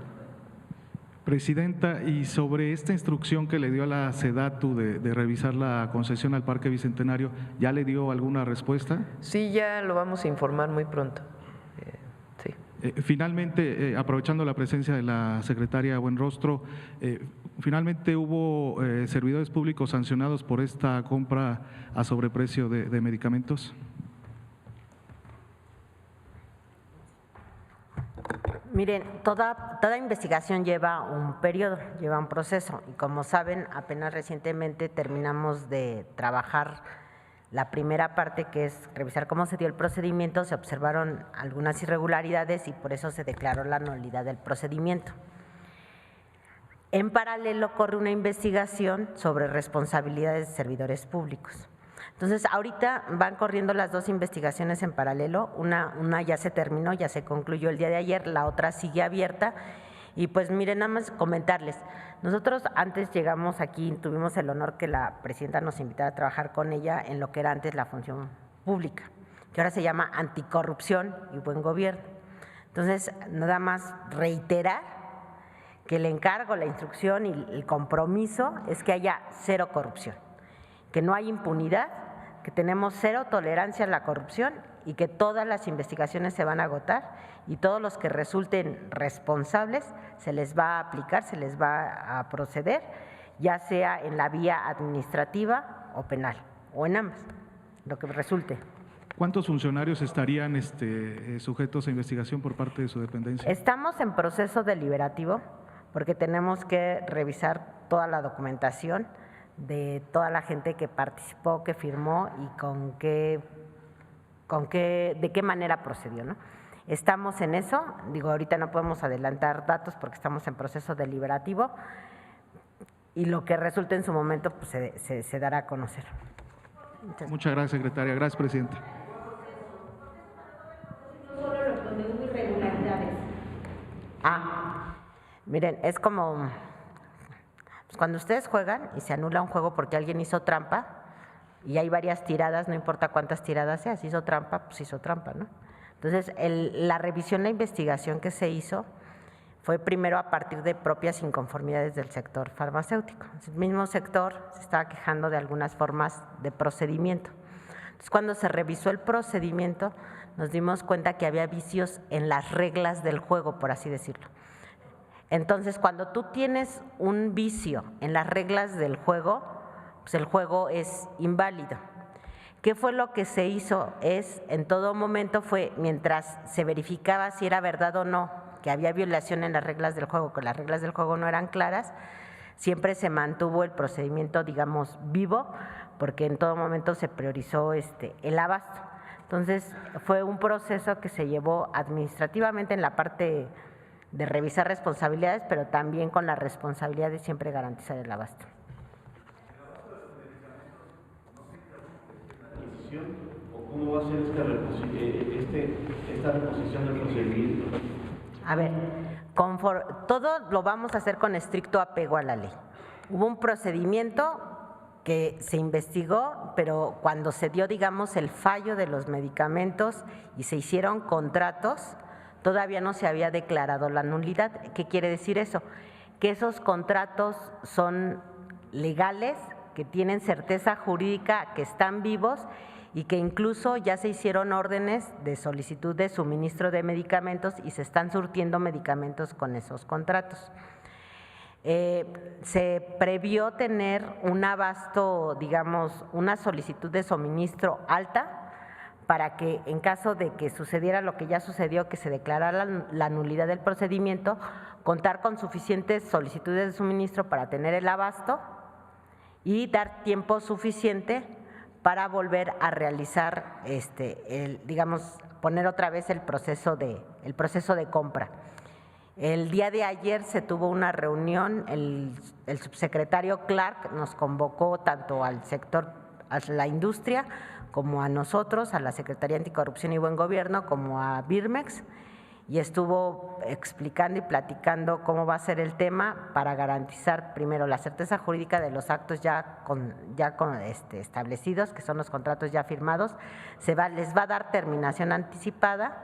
Presidenta, y sobre esta instrucción que le dio a la SEDATU de revisar la concesión al Parque Bicentenario, ¿ya le dio alguna respuesta?
Sí, ya lo vamos a informar muy pronto. Sí.
Finalmente, aprovechando la presencia de la secretaria Buenrostro, finalmente hubo servidores públicos sancionados por esta compra a sobreprecio de medicamentos.
Miren, toda investigación lleva un periodo, lleva un proceso y como saben, apenas recientemente terminamos de trabajar la primera parte, que es revisar cómo se dio el procedimiento, se observaron algunas irregularidades y por eso se declaró la nulidad del procedimiento. En paralelo corre una investigación sobre responsabilidades de servidores públicos. Entonces, ahorita van corriendo las dos investigaciones en paralelo, una ya se terminó, ya se concluyó el día de ayer, la otra sigue abierta y pues miren, nada más comentarles, nosotros antes llegamos aquí, tuvimos el honor que la presidenta nos invitara a trabajar con ella en lo que era antes la función pública, que ahora se llama Anticorrupción y Buen Gobierno. Entonces, nada más reiterar que el encargo, la instrucción y el compromiso es que haya cero corrupción, que no hay impunidad, que tenemos cero tolerancia a la corrupción y que todas las investigaciones se van a agotar y todos los que resulten responsables se les va a aplicar, se les va a proceder, ya sea en la vía administrativa o penal, o en ambas, lo que resulte.
¿Cuántos funcionarios estarían sujetos a investigación por parte de su dependencia?
Estamos en proceso deliberativo porque tenemos que revisar toda la documentación de toda la gente que participó, que firmó y de qué manera procedió, ¿no? Estamos en eso, digo, ahorita no podemos adelantar datos porque estamos en proceso deliberativo y lo que resulte en su momento pues, se dará a conocer.
Muchas gracias, secretaria. Gracias, presidenta.
Miren, es como pues cuando ustedes juegan y se anula un juego porque alguien hizo trampa y hay varias tiradas, no importa cuántas tiradas sea, si hizo trampa, pues hizo trampa, ¿no? Entonces, la revisión, la investigación que se hizo fue primero a partir de propias inconformidades del sector farmacéutico. El mismo sector se estaba quejando de algunas formas de procedimiento. Entonces, cuando se revisó el procedimiento, nos dimos cuenta que había vicios en las reglas del juego, por así decirlo. Entonces, cuando tú tienes un vicio en las reglas del juego, pues el juego es inválido. ¿Qué fue lo que se hizo? En todo momento fue, mientras se verificaba si era verdad o no, que había violación en las reglas del juego, que las reglas del juego no eran claras, siempre se mantuvo el procedimiento, digamos, vivo, porque en todo momento se priorizó el abasto. Entonces, fue un proceso que se llevó administrativamente en la parte de revisar responsabilidades, pero también con la responsabilidad de siempre garantizar el abasto.
¿O cómo va a ser esta reposición del procedimiento?
A ver, todo lo vamos a hacer con estricto apego a la ley. Hubo un procedimiento que se investigó, pero cuando se dio, digamos, el fallo de los medicamentos y se hicieron contratos, todavía no se había declarado la nulidad. ¿Qué quiere decir eso? Que esos contratos son legales, que tienen certeza jurídica, que están vivos y que incluso ya se hicieron órdenes de solicitud de suministro de medicamentos y se están surtiendo medicamentos con esos contratos. Se previó tener un abasto, digamos, una solicitud de suministro alta para que en caso de que sucediera lo que ya sucedió, que se declarara la nulidad del procedimiento, contar con suficientes solicitudes de suministro para tener el abasto y dar tiempo suficiente para volver a realizar, digamos, poner otra vez el proceso de compra. El día de ayer se tuvo una reunión, el subsecretario Clark nos convocó tanto al sector, a la industria, como a nosotros, a la Secretaría Anticorrupción y Buen Gobierno, como a Birmex, y estuvo explicando y platicando cómo va a ser el tema para garantizar primero la certeza jurídica de los actos ya establecidos, que son los contratos ya firmados, les va a dar terminación anticipada.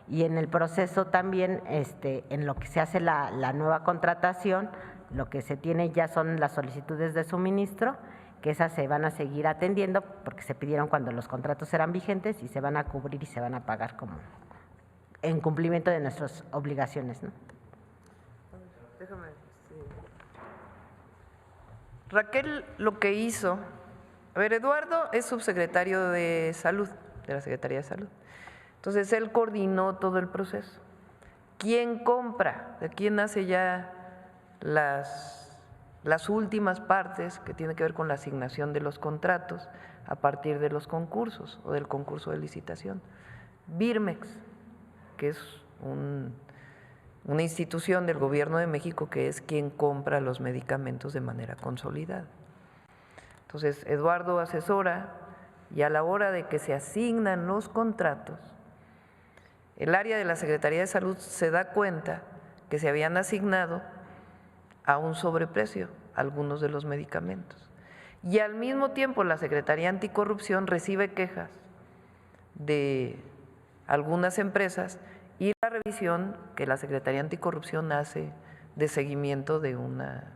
Y en el proceso también, en lo que se hace la nueva contratación, lo que se tiene ya son las solicitudes de suministro, que esas se van a seguir atendiendo porque se pidieron cuando los contratos eran vigentes y se van a cubrir y se van a pagar como en cumplimiento de nuestras obligaciones, ¿no?
Déjame. Raquel lo que hizo, a ver, Eduardo es subsecretario de Salud, de la Secretaría de Salud. Entonces, él coordinó todo el proceso. ¿Quién compra? ¿Quién hace ya las últimas partes que tiene que ver con la asignación de los contratos a partir de los concursos o del concurso de licitación? Birmex, que es una institución del Gobierno de México que es quien compra los medicamentos de manera consolidada. Entonces, Eduardo asesora y a la hora de que se asignan los contratos, el área de la Secretaría de Salud se da cuenta que se habían asignado a un sobreprecio algunos de los medicamentos. Y al mismo tiempo la Secretaría Anticorrupción recibe quejas de algunas empresas y la revisión que la Secretaría Anticorrupción hace de seguimiento de una…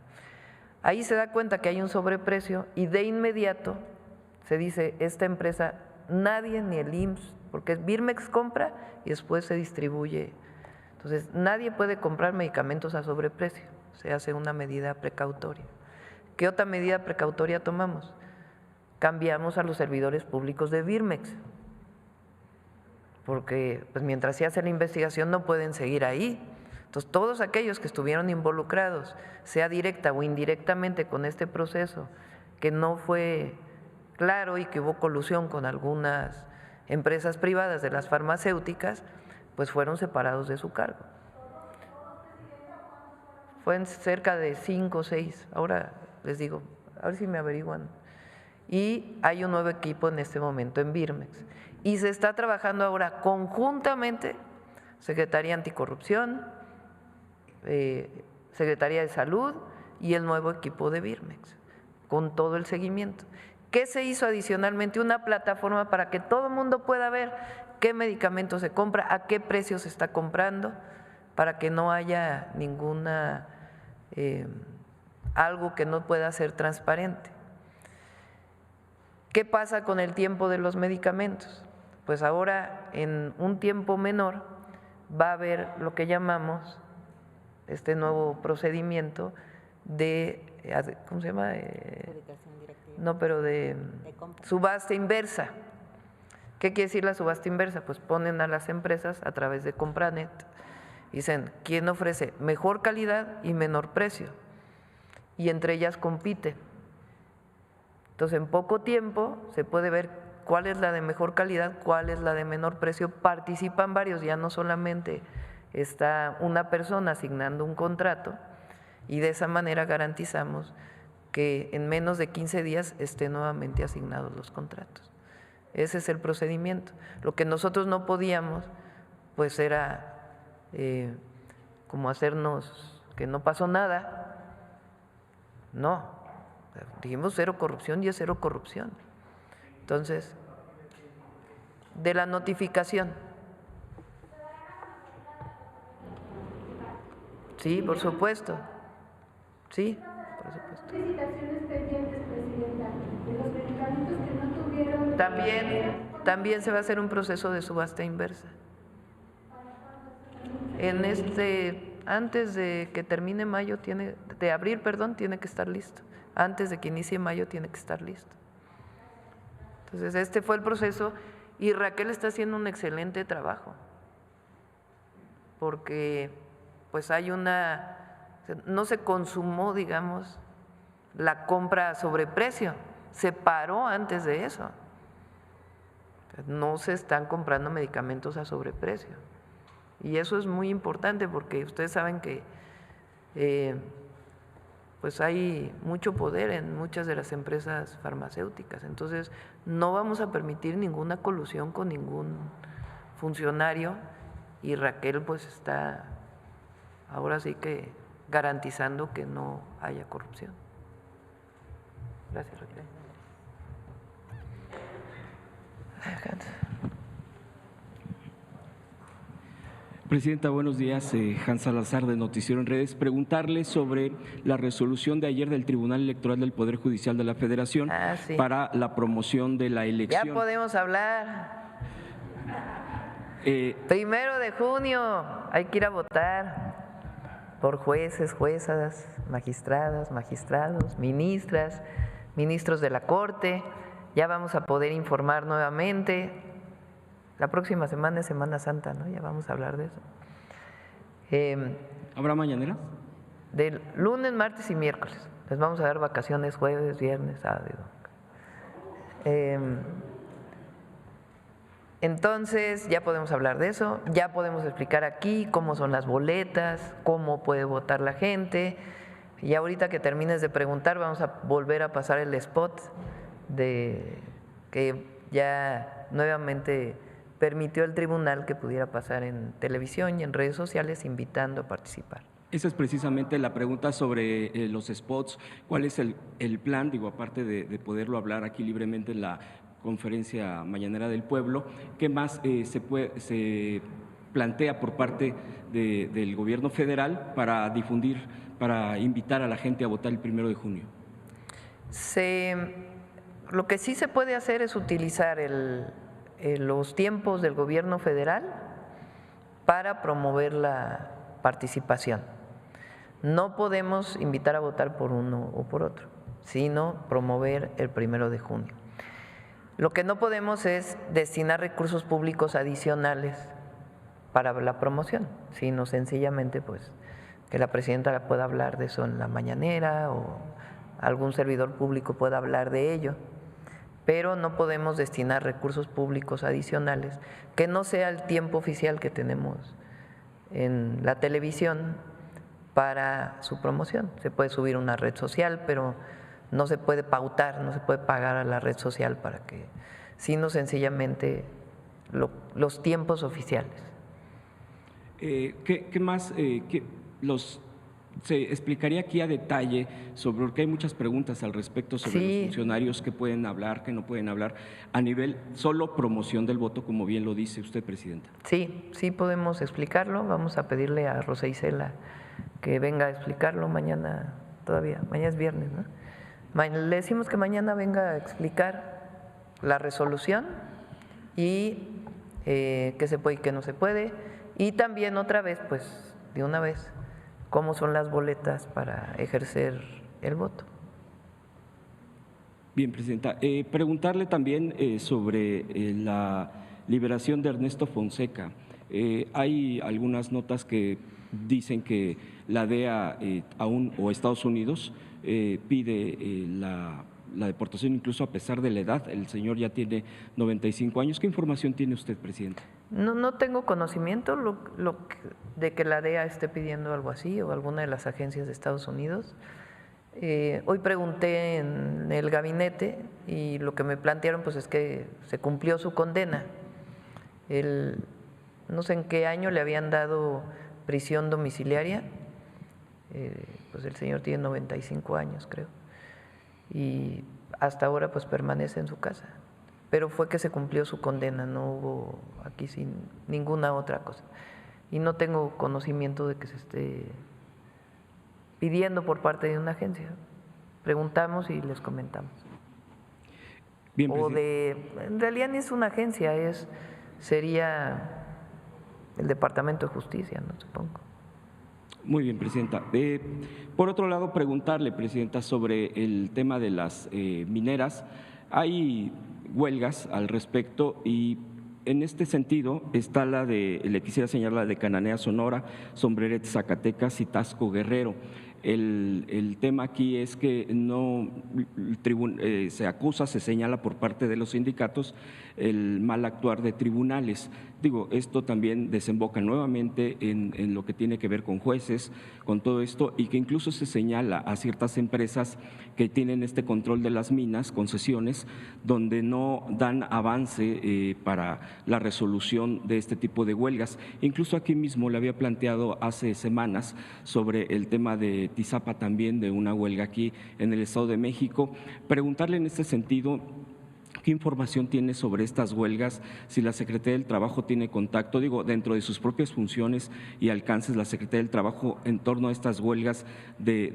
Ahí se da cuenta que hay un sobreprecio y de inmediato se dice, esta empresa, nadie, ni el IMSS, porque Birmex compra y después se distribuye. Entonces, nadie puede comprar medicamentos a sobreprecio, se hace una medida precautoria. ¿Qué otra medida precautoria tomamos? Cambiamos a los servidores públicos de Birmex, porque pues, mientras se hace la investigación no pueden seguir ahí. Entonces, todos aquellos que estuvieron involucrados, sea directa o indirectamente con este proceso, que no fue claro y que hubo colusión con algunas empresas privadas de las farmacéuticas, pues fueron separados de su cargo. Fueron cerca de 5 o 6, ahora les digo, a ver si me averiguan. Y hay un nuevo equipo en este momento en Birmex. Y se está trabajando ahora conjuntamente Secretaría Anticorrupción, Secretaría de Salud y el nuevo equipo de Birmex, con todo el seguimiento. ¿Qué se hizo adicionalmente? Una plataforma para que todo el mundo pueda ver qué medicamento se compra, a qué precio se está comprando, para que no haya ninguna, algo que no pueda ser transparente. ¿Qué pasa con el tiempo de los medicamentos? Pues ahora en un tiempo menor va a haber lo que llamamos este nuevo procedimiento de, ¿cómo se llama? No, pero de subasta inversa. ¿Qué quiere decir la subasta inversa? Pues ponen a las empresas a través de Compranet, dicen, ¿quién ofrece mejor calidad y menor precio? Y entre ellas compiten. Entonces, en poco tiempo se puede ver cuál es la de mejor calidad, cuál es la de menor precio. Participan varios, ya no solamente está una persona asignando un contrato, y de esa manera garantizamos que en menos de 15 días estén nuevamente asignados los contratos. Ese es el procedimiento. Lo que nosotros no podíamos, pues era como hacernos que no pasó nada. No, Dijimos cero corrupción y es cero corrupción. Entonces, de la notificación. Sí, por supuesto. Sí, por supuesto.
Licitaciones pendientes, Presidenta, de los medicamentos que no tuvieron.
También se va a hacer un proceso de subasta inversa. Antes de que termine mayo, de abril, perdón, tiene que estar listo. Antes de que inicie mayo tiene que estar listo. Entonces, este fue el proceso y Raquel está haciendo un excelente trabajo, porque pues no se consumó, digamos, la compra a sobreprecio, se paró antes de eso. No se están comprando medicamentos a sobreprecio. Y eso es muy importante porque ustedes saben que pues hay mucho poder en muchas de las empresas farmacéuticas. Entonces, no vamos a permitir ninguna colusión con ningún funcionario y Raquel pues está ahora sí que garantizando que no haya corrupción. Gracias, Raquel.
Presidenta, buenos días. Hans Salazar, de Noticiero en Redes. Preguntarle sobre la resolución de ayer del Tribunal Electoral del Poder Judicial de la Federación
Sí.
para la promoción de la elección.
Ya podemos hablar. 1 de junio hay que ir a votar por jueces, juezas, magistradas, magistrados, ministras, ministros de la Corte. Ya vamos a poder informar nuevamente. La próxima semana es Semana Santa, ¿no? Ya vamos a hablar de eso.
¿Habrá mañanera?
Del lunes, martes y miércoles. Les vamos a dar vacaciones jueves, viernes, sábado y domingo. Entonces ya podemos hablar de eso, ya podemos explicar aquí cómo son las boletas, cómo puede votar la gente. Y ahorita que termines de preguntar vamos a volver a pasar el spot de que ya nuevamente permitió el tribunal que pudiera pasar en televisión y en redes sociales invitando a participar.
Esa es precisamente la pregunta sobre los spots. ¿Cuál es el plan? Digo, aparte de poderlo hablar aquí libremente en la conferencia mañanera del pueblo, ¿qué más se plantea por parte del gobierno federal para difundir, para invitar a la gente a votar el 1 de junio?
Lo que sí se puede hacer es utilizar los tiempos del gobierno federal para promover la participación. No podemos invitar a votar por uno o por otro, sino promover el 1 de junio. Lo que no podemos es destinar recursos públicos adicionales para la promoción, sino sencillamente pues que la presidenta pueda hablar de eso en la mañanera o algún servidor público pueda hablar de ello. Pero no podemos destinar recursos públicos adicionales, que no sea el tiempo oficial que tenemos en la televisión para su promoción. Se puede subir a una red social, pero no se puede pautar, no se puede pagar a la red social para que, sino sencillamente los tiempos oficiales.
¿Qué más? Se explicaría aquí a detalle sobre, porque hay muchas preguntas al respecto sobre los funcionarios que pueden hablar, que no pueden hablar, a nivel solo promoción del voto, como bien lo dice usted, Presidenta.
Sí podemos explicarlo. Vamos a pedirle a Rosa Isela que venga a explicarlo mañana, mañana es viernes, ¿no? Le decimos que mañana venga a explicar la resolución y qué se puede y qué no se puede. Y también otra vez, pues de una vez, cómo son las boletas para ejercer el voto.
Bien, Presidenta. Preguntarle también sobre la liberación de Ernesto Fonseca. Hay algunas notas que dicen que la DEA aún, o Estados Unidos pide la deportación incluso a pesar de la edad. El señor ya tiene 95 años. ¿Qué información tiene usted, Presidenta?
No tengo conocimiento de que la DEA esté pidiendo algo así o alguna de las agencias de Estados Unidos. Hoy pregunté en el gabinete y lo que me plantearon pues es que se cumplió su condena. No sé en qué año le habían dado prisión domiciliaria, pues el señor tiene 95 años creo. y hasta ahora pues permanece en su casa. Pero fue que se cumplió su condena, no hubo aquí sin ninguna otra cosa. Y no tengo conocimiento de que se esté pidiendo por parte de una agencia. Preguntamos y les comentamos.
Bien,
En realidad ni es una agencia, sería el Departamento de Justicia, ¿no? Supongo.
Muy bien, Presidenta. Por otro lado, preguntarle, Presidenta, sobre el tema de las mineras. Hay huelgas al respecto y en este sentido está le quisiera señalar la de Cananea Sonora, Sombrerete Zacatecas y Tasco Guerrero. El tema aquí es que se acusa, se señala por parte de los sindicatos el mal actuar de tribunales. Digo, esto también desemboca nuevamente en lo que tiene que ver con jueces, con todo esto, y que incluso se señala a ciertas empresas que tienen este control de las minas, concesiones, donde no dan avance para la resolución de este tipo de huelgas. Incluso aquí mismo le había planteado hace semanas sobre el tema de Tizapa también, de una huelga aquí en el Estado de México. Preguntarle en este sentido, ¿qué información tiene sobre estas huelgas? Si la Secretaría del Trabajo tiene contacto, digo, dentro de sus propias funciones y alcances, la Secretaría del Trabajo en torno a estas huelgas de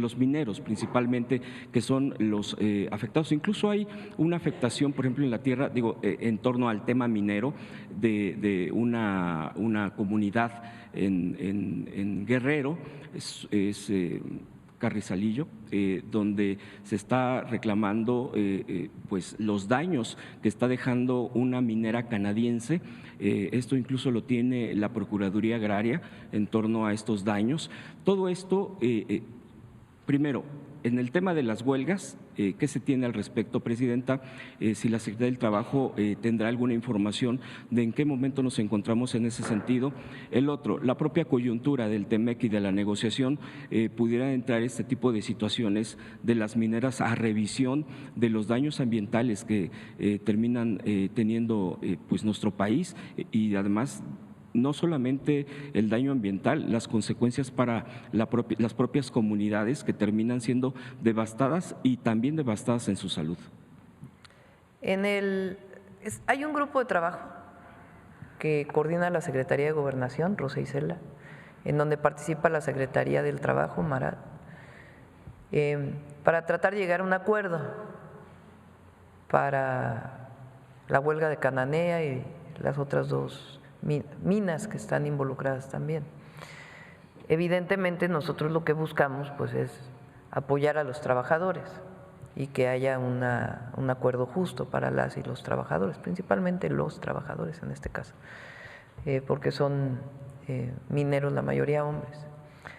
los mineros, principalmente, que son los afectados. Incluso hay una afectación, por ejemplo, en la tierra, digo, en torno al tema minero de una comunidad en Guerrero, Carrizalillo, donde se está reclamando pues los daños que está dejando una minera canadiense. Esto incluso lo tiene la Procuraduría Agraria en torno a estos daños. Todo esto, primero, en el tema de las huelgas, ¿qué se tiene al respecto, Presidenta? Si la Secretaría del Trabajo tendrá alguna información de en qué momento nos encontramos en ese sentido. El otro, la propia coyuntura del TEMEC y de la negociación, pudiera entrar este tipo de situaciones de las mineras a revisión de los daños ambientales que terminan teniendo pues nuestro país y además no solamente el daño ambiental, las consecuencias para las propias comunidades que terminan siendo devastadas y también devastadas en su salud.
Hay un grupo de trabajo que coordina la Secretaría de Gobernación, Rosa Isela, en donde participa la Secretaría del Trabajo, Marat, para tratar de llegar a un acuerdo para la huelga de Cananea y las otras dos minas que están involucradas también. Evidentemente nosotros lo que buscamos pues es apoyar a los trabajadores y que haya un acuerdo justo para las y los trabajadores, principalmente los trabajadores en este caso, porque son mineros la mayoría hombres.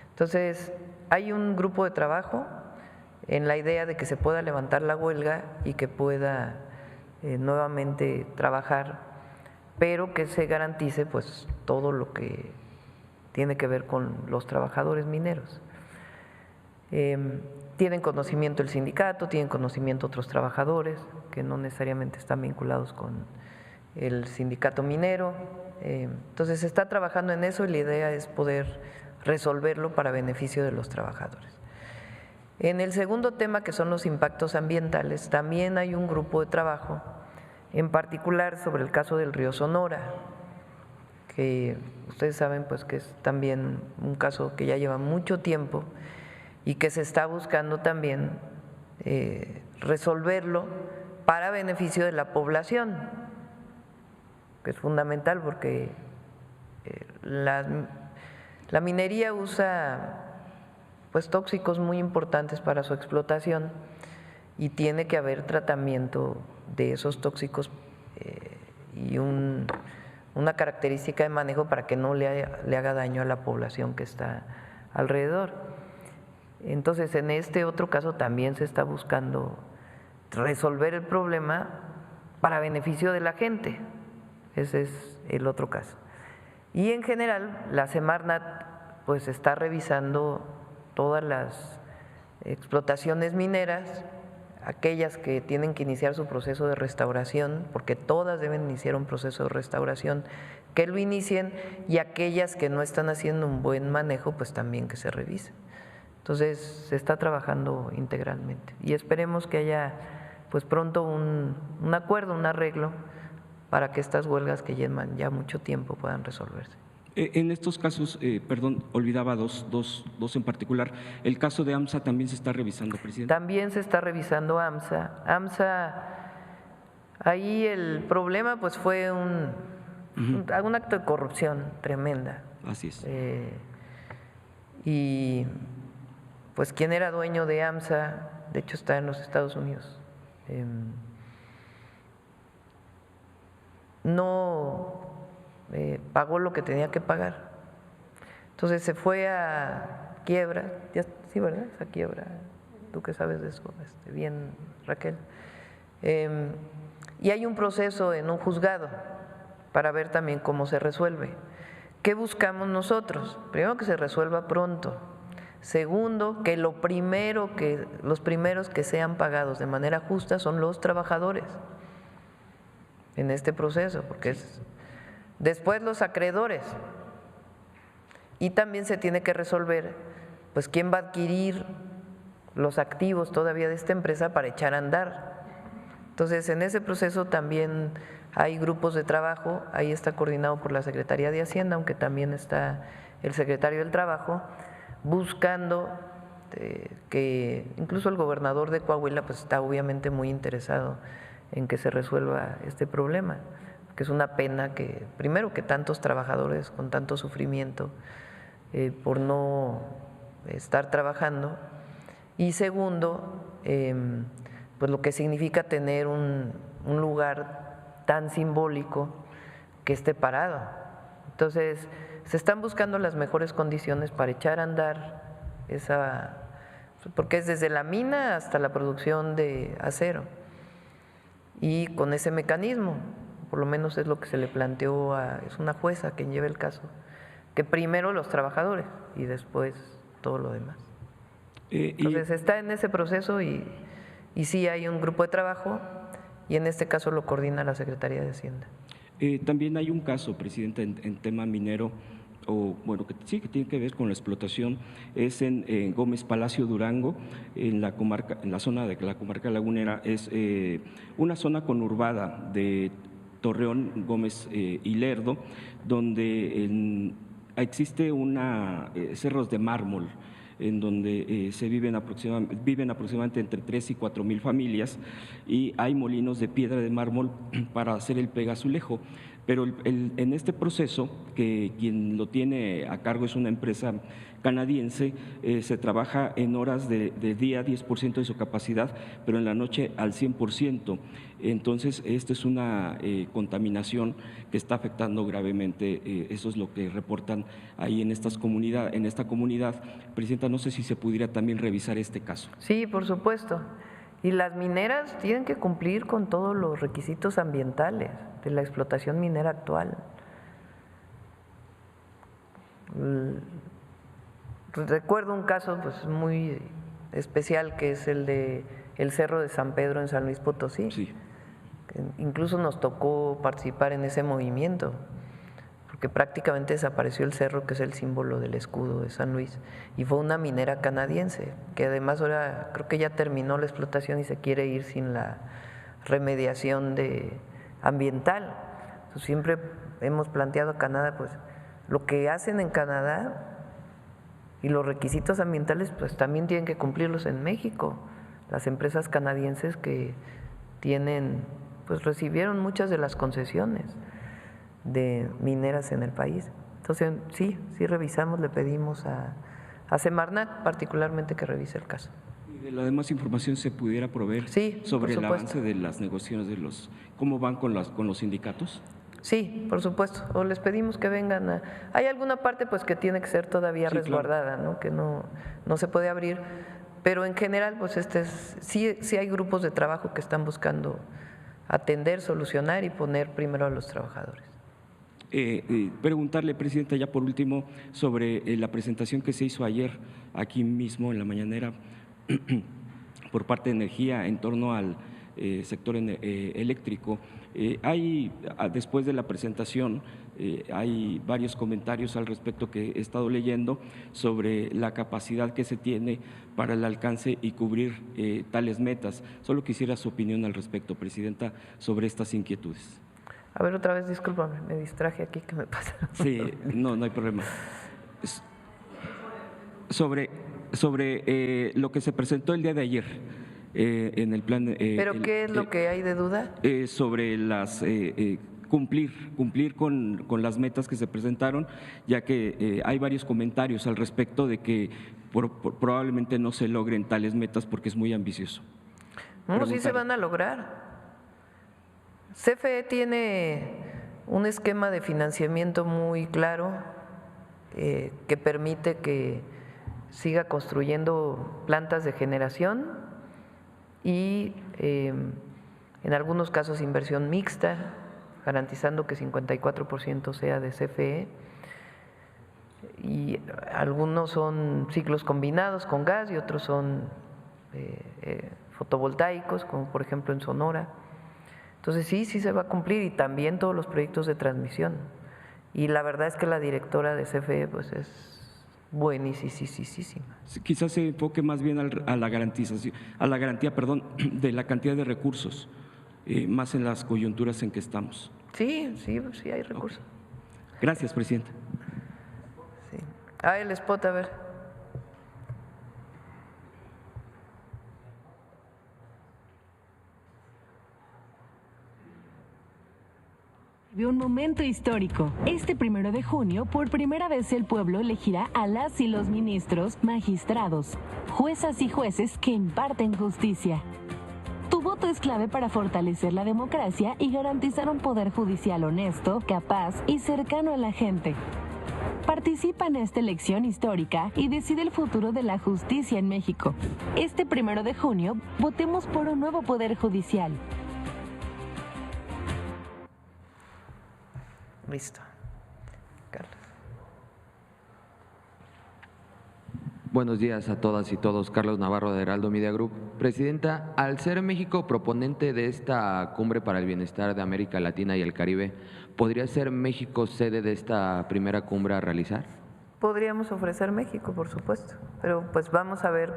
Entonces hay un grupo de trabajo en la idea de que se pueda levantar la huelga y que pueda nuevamente trabajar, pero que se garantice pues todo lo que tiene que ver con los trabajadores mineros. Tienen conocimiento el sindicato, tienen conocimiento otros trabajadores que no necesariamente están vinculados con el sindicato minero. Entonces se está trabajando en eso y la idea es poder resolverlo para beneficio de los trabajadores. En el segundo tema, que son los impactos ambientales, también hay un grupo de trabajo, en particular sobre el caso del río Sonora, que ustedes saben pues que es también un caso que ya lleva mucho tiempo y que se está buscando también resolverlo para beneficio de la población, que es fundamental porque la minería usa pues tóxicos muy importantes para su explotación y tiene que haber tratamiento de esos tóxicos y una característica de manejo para que no le haga daño a la población que está alrededor. Entonces, en este otro caso también se está buscando resolver el problema para beneficio de la gente. Ese es el otro caso. Y en general, la Semarnat pues está revisando todas las explotaciones mineras, aquellas que tienen que iniciar su proceso de restauración, porque todas deben iniciar un proceso de restauración, que lo inicien, y aquellas que no están haciendo un buen manejo, pues también que se revisen. Entonces se está trabajando integralmente y esperemos que haya pues pronto un acuerdo, un arreglo para que estas huelgas que llevan ya mucho tiempo puedan resolverse.
En estos casos, perdón, olvidaba dos en particular. ¿El caso de AMSA también se está revisando, presidente?
También se está revisando AMSA. Ahí el problema pues fue un acto de corrupción tremenda.
Así es.
Y pues quien era dueño de AMSA, de hecho está en los Estados Unidos, no pagó lo que tenía que pagar. Entonces se fue a quiebra, sí, ¿verdad? A quiebra, tú que sabes de eso, bien, Raquel. Y hay un proceso en un juzgado para ver también cómo se resuelve. ¿Qué buscamos nosotros? Primero, que se resuelva pronto. Segundo, que los primeros que sean pagados de manera justa son los trabajadores en este proceso, porque es después los acreedores. Y también se tiene que resolver pues quién va a adquirir los activos todavía de esta empresa para echar a andar. Entonces, en ese proceso también hay grupos de trabajo, ahí está coordinado por la Secretaría de Hacienda, aunque también está el secretario del Trabajo, buscando que incluso el gobernador de Coahuila pues está obviamente muy interesado en que se resuelva este problema, que es una pena que, primero, que tantos trabajadores con tanto sufrimiento por no estar trabajando, y segundo, pues lo que significa tener un lugar tan simbólico que esté parado. Entonces, se están buscando las mejores condiciones para echar a andar esa, porque es desde la mina hasta la producción de acero, y con ese mecanismo, por lo menos es lo que se le planteó es una jueza quien lleva el caso, que primero los trabajadores y después todo lo demás. Entonces está en ese proceso y sí hay un grupo de trabajo y en este caso lo coordina la Secretaría de Hacienda.
También hay un caso, presidente, en tema minero, o bueno, que sí que tiene que ver con la explotación, es en Gómez Palacio Durango, en la comarca, en la zona de la comarca lagunera, es una zona conurbada de Torreón, Gómez y Lerdo, donde existe cerros de mármol, en donde viven aproximadamente entre 3 y 4 mil familias, y hay molinos de piedra de mármol para hacer el pegazulejo. Pero en este proceso, que quien lo tiene a cargo es una empresa canadiense, se trabaja en horas de día 10% de su capacidad, pero en la noche al 100%. Entonces, esta es una contaminación que está afectando gravemente. Eso es lo que reportan ahí en esta comunidad. Presidenta, no sé si se pudiera también revisar este caso.
Sí, por supuesto. Y las mineras tienen que cumplir con todos los requisitos ambientales de la explotación minera actual. Recuerdo un caso pues muy especial, que es el de el Cerro de San Pedro en San Luis Potosí.
Sí.
Incluso nos tocó participar en ese movimiento, porque prácticamente desapareció el cerro, que es el símbolo del escudo de San Luis, y fue una minera canadiense, que además ahora creo que ya terminó la explotación y se quiere ir sin la remediación ambiental. Entonces, siempre hemos planteado a Canadá, pues lo que hacen en Canadá y los requisitos ambientales pues también tienen que cumplirlos en México. Las empresas canadienses que pues recibieron muchas de las concesiones de mineras en el país. Entonces, sí revisamos, le pedimos a Semarnat particularmente que revise el caso.
¿Y de la demás información se pudiera proveer sobre el avance de las negociaciones cómo van con los sindicatos?
Sí, por supuesto. O les pedimos que vengan hay alguna parte pues que tiene que ser todavía resguardada, ¿no? Que no se puede abrir, pero en general pues sí hay grupos de trabajo que están buscando atender, solucionar y poner primero a los trabajadores.
Preguntarle, presidenta, ya por último, sobre la presentación que se hizo ayer aquí mismo en la mañanera por parte de Energía en torno al sector eléctrico. Después de la presentación hay varios comentarios al respecto que he estado leyendo sobre la capacidad que se tiene para el alcance y cubrir tales metas. Solo quisiera su opinión al respecto, Presidenta, sobre estas inquietudes.
A ver, otra vez, discúlpame, me distraje aquí, ¿qué me pasa?
Sí, no hay problema. Sobre lo que se presentó el día de ayer en el plan…
¿Pero qué es lo que hay de duda?
Sobre las… cumplir con las metas que se presentaron, ya que hay varios comentarios al respecto de que probablemente no se logren tales metas porque es muy ambicioso.
No, sí se van a lograr. CFE tiene un esquema de financiamiento muy claro que permite que siga construyendo plantas de generación y en algunos casos inversión mixta, garantizando que 54% sea de CFE, y algunos son ciclos combinados con gas y otros son fotovoltaicos, como por ejemplo en Sonora. Entonces sí se va a cumplir, y también todos los proyectos de transmisión. Y la verdad es que la directora de CFE pues es buenísima.
Quizás se enfoque más bien a la garantía de la cantidad de recursos, más en las coyunturas en que estamos.
Sí hay recursos.
Okay. Gracias, Presidenta.
Sí. El spot, a ver.
Vive un momento histórico. Este 1 de junio, por primera vez el pueblo elegirá a las y los ministros, magistrados, juezas y jueces que imparten justicia. Tu voto es clave para fortalecer la democracia y garantizar un poder judicial honesto, capaz y cercano a la gente. Participa en esta elección histórica y decide el futuro de la justicia en México. Este 1 de junio, votemos por un nuevo poder judicial.
Listo. Carlos.
Buenos días a todas y todos. Carlos Navarro de Heraldo Media Group. Presidenta, al ser México proponente de esta cumbre para el bienestar de América Latina y el Caribe, ¿podría ser México sede de esta primera cumbre a realizar?
Podríamos ofrecer México, por supuesto, pero pues vamos a ver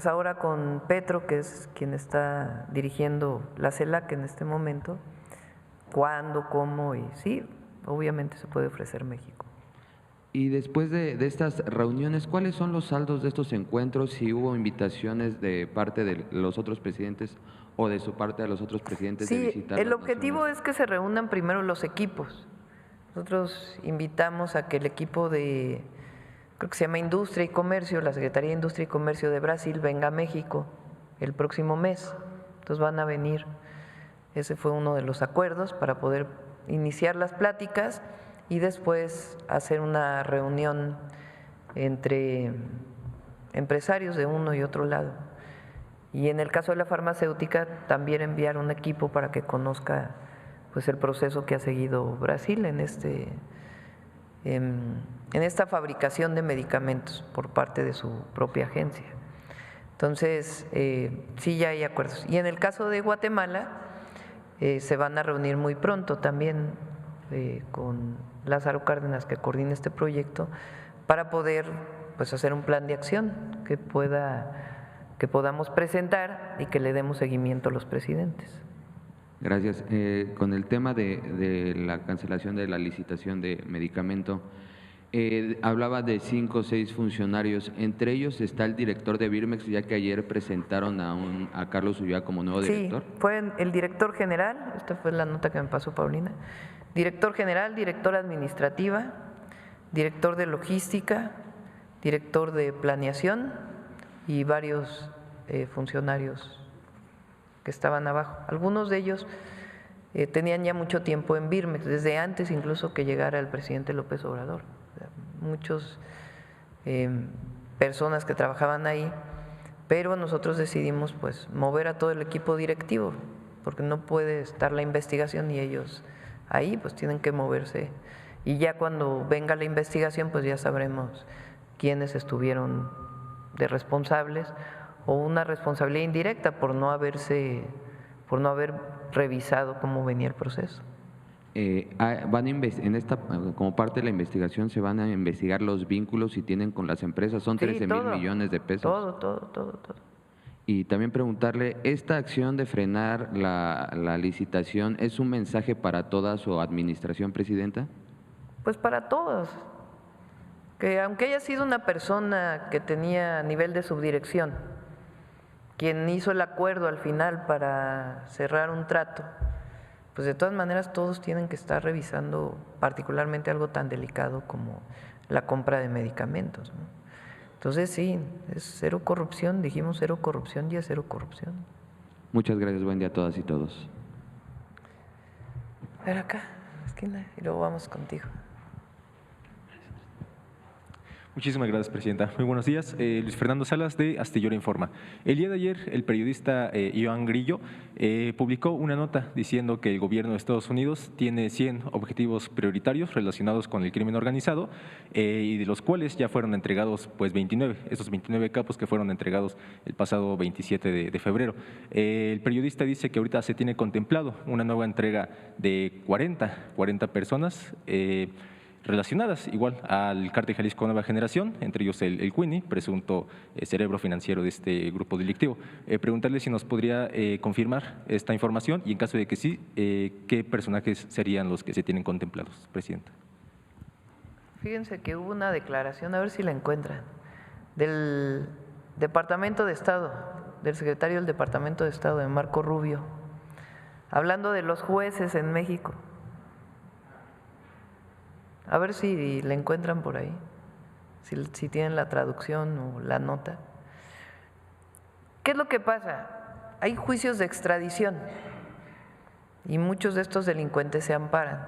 ahora con Petro, que es quien está dirigiendo la CELAC en este momento, cuándo, cómo, y sí, obviamente se puede ofrecer México.
Y después de estas reuniones, ¿cuáles son los saldos de estos encuentros? Si hubo invitaciones de parte de los otros presidentes o de su parte a los otros presidentes de visitar.
El objetivo es que se reúnan primero los equipos. Nosotros invitamos a que el equipo de, creo que se llama Industria y Comercio, la Secretaría de Industria y Comercio de Brasil, venga a México el próximo mes. Entonces van a venir. Ese fue uno de los acuerdos para poder iniciar las pláticas y después hacer una reunión entre empresarios de uno y otro lado. Y en el caso de la farmacéutica, también enviar un equipo para que conozca pues el proceso que ha seguido Brasil en esta fabricación de medicamentos por parte de su propia agencia. Entonces, sí, ya hay acuerdos. Y en el caso de Guatemala, se van a reunir muy pronto también con Lázaro Cárdenas, que coordina este proyecto, para poder pues hacer un plan de acción que podamos presentar y que le demos seguimiento a los presidentes.
Gracias. Con el tema de la cancelación de la licitación de medicamento, hablaba de 5 o 6 funcionarios, entre ellos está el director de Birmex, ya que ayer presentaron a Carlos Ulloa como nuevo director.
Sí, fue el director general, esta fue la nota que me pasó Paulina, director general, directora administrativa, director de logística, director de planeación y varios funcionarios que estaban abajo. Algunos de ellos tenían ya mucho tiempo en Birmex, desde antes incluso que llegara el presidente López Obrador. Muchas personas que trabajaban ahí, pero nosotros decidimos pues mover a todo el equipo directivo, porque no puede estar la investigación y ellos ahí, pues tienen que moverse. Y ya cuando venga la investigación, pues ya sabremos quiénes estuvieron de responsables o una responsabilidad indirecta por no haber revisado cómo venía el proceso.
como parte de la investigación se van a investigar los vínculos si tienen con las empresas, son 13,000 millones de pesos.
Todo.
Y también preguntarle, ¿esta acción de frenar la licitación es un mensaje para toda su administración, Presidenta?
Pues para todos, que aunque haya sido una persona que tenía nivel de subdirección, quien hizo el acuerdo al final para cerrar un trato, pues de todas maneras todos tienen que estar revisando particularmente algo tan delicado como la compra de medicamentos, ¿no? Entonces sí, es cero corrupción, dijimos cero corrupción y es cero corrupción.
Muchas gracias, buen día a todas y todos.
A ver acá, esquina, y luego vamos contigo.
Muchísimas gracias, Presidenta. Muy buenos días. Luis Fernando Salas, de Astillero Informa. El día de ayer, el periodista Iván Grillo publicó una nota diciendo que el gobierno de Estados Unidos tiene 100 objetivos prioritarios relacionados con el crimen organizado y de los cuales ya fueron entregados 29, esos 29 capos que fueron entregados el pasado 27 de febrero. El periodista dice que ahorita se tiene contemplado una nueva entrega de 40 personas relacionadas igual al Cártel Jalisco Nueva Generación, entre ellos el Cuini, presunto cerebro financiero de este grupo delictivo. Preguntarle si nos podría confirmar esta información y en caso de que sí, ¿qué personajes serían los que se tienen contemplados, Presidenta?
Fíjense que hubo una declaración, a ver si la encuentran, del Departamento de Estado, del secretario del Departamento de Estado, de Marco Rubio, hablando de los jueces en México. A ver si la encuentran por ahí, si tienen la traducción o la nota. ¿Qué es lo que pasa? Hay juicios de extradición y muchos de estos delincuentes se amparan.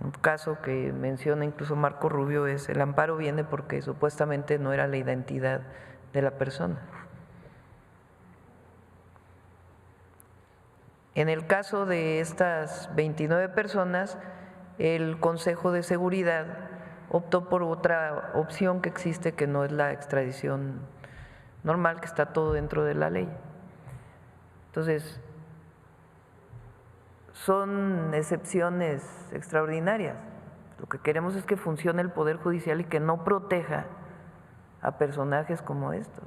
Un caso que menciona incluso Marco Rubio es el amparo viene porque supuestamente no era la identidad de la persona. En el caso de estas 29 personas, el Consejo de Seguridad optó por otra opción que existe, que no es la extradición normal, que está todo dentro de la ley. Entonces, son excepciones extraordinarias. Lo que queremos es que funcione el Poder Judicial y que no proteja a personajes como estos.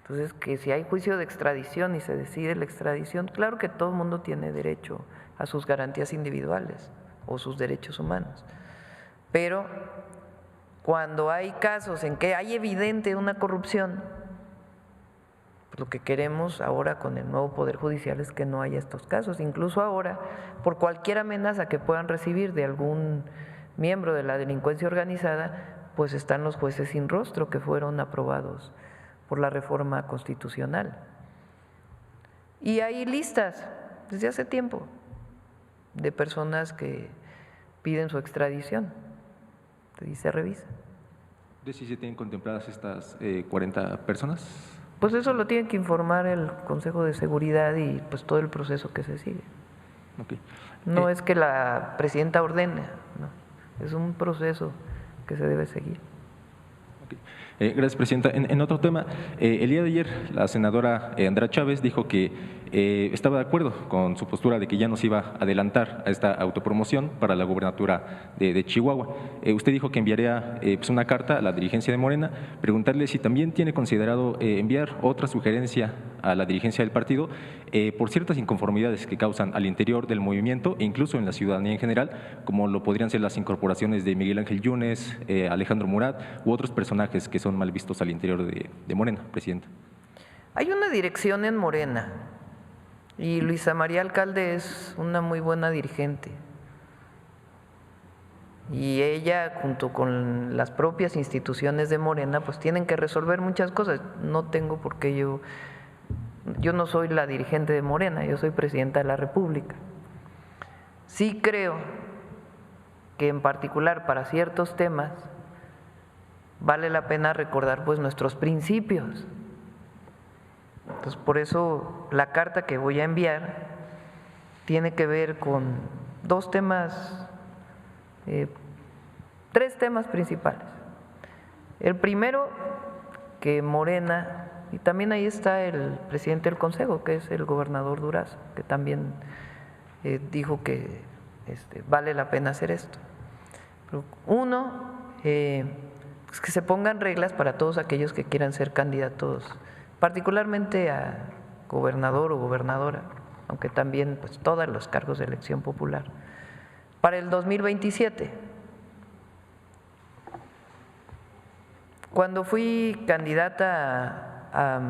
Entonces, que si hay juicio de extradición y se decide la extradición, claro que todo el mundo tiene derecho a sus garantías individuales o sus derechos humanos. Pero cuando hay casos en que hay evidente una corrupción, pues lo que queremos ahora con el nuevo Poder Judicial es que no haya estos casos. Incluso ahora, por cualquier amenaza que puedan recibir de algún miembro de la delincuencia organizada, pues están los jueces sin rostro que fueron aprobados por la reforma constitucional. Y hay listas desde hace tiempo de personas que piden su extradición y se revisa.
¿De si se tienen contempladas estas 40 personas?
Pues eso lo tiene que informar el Consejo de Seguridad y pues todo el proceso que se sigue.
Okay.
No es que la presidenta ordene, no, es un proceso que se debe seguir.
Okay. Gracias, Presidenta. En otro tema, el día de ayer la senadora Andrea Chávez dijo que estaba de acuerdo con su postura de que ya no se iba a adelantar a esta autopromoción para la gubernatura de Chihuahua. Usted dijo que enviaría pues una carta a la dirigencia de Morena, preguntarle si también tiene considerado enviar otra sugerencia a la dirigencia del partido por ciertas inconformidades que causan al interior del movimiento e incluso en la ciudadanía en general, como lo podrían ser las incorporaciones de Miguel Ángel Yunes, Alejandro Murat u otros personajes que son mal vistos al interior de Morena, Presidenta.
Hay una dirección en Morena y Luisa María Alcalde es una muy buena dirigente. Y ella, junto con las propias instituciones de Morena, pues tienen que resolver muchas cosas. No tengo por qué yo no soy la dirigente de Morena, yo soy presidenta de la República. Sí creo que en particular para ciertos temas vale la pena recordar pues nuestros principios. Entonces, por eso la carta que voy a enviar tiene que ver con dos temas, tres temas principales. El primero, que Morena, y también ahí está el presidente del Consejo, que es el gobernador Durazo, que también dijo que vale la pena hacer esto. Pero uno, pues que se pongan reglas para todos aquellos que quieran ser candidatos, particularmente a gobernador o gobernadora, aunque también pues, todos los cargos de elección popular. Para el 2027, cuando fui candidata a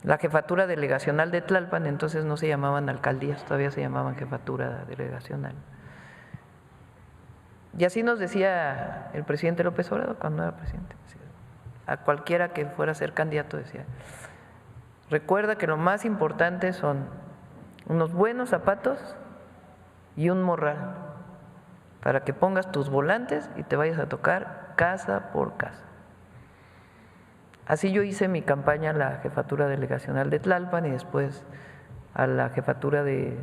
la jefatura delegacional de Tlalpan, entonces no se llamaban alcaldías, todavía se llamaban jefatura delegacional. Y así nos decía el presidente López Obrador cuando era presidente. A cualquiera que fuera a ser candidato decía, recuerda que lo más importante son unos buenos zapatos y un morral para que pongas tus volantes y te vayas a tocar casa por casa. Así yo hice mi campaña a la jefatura delegacional de Tlalpan y después a la jefatura de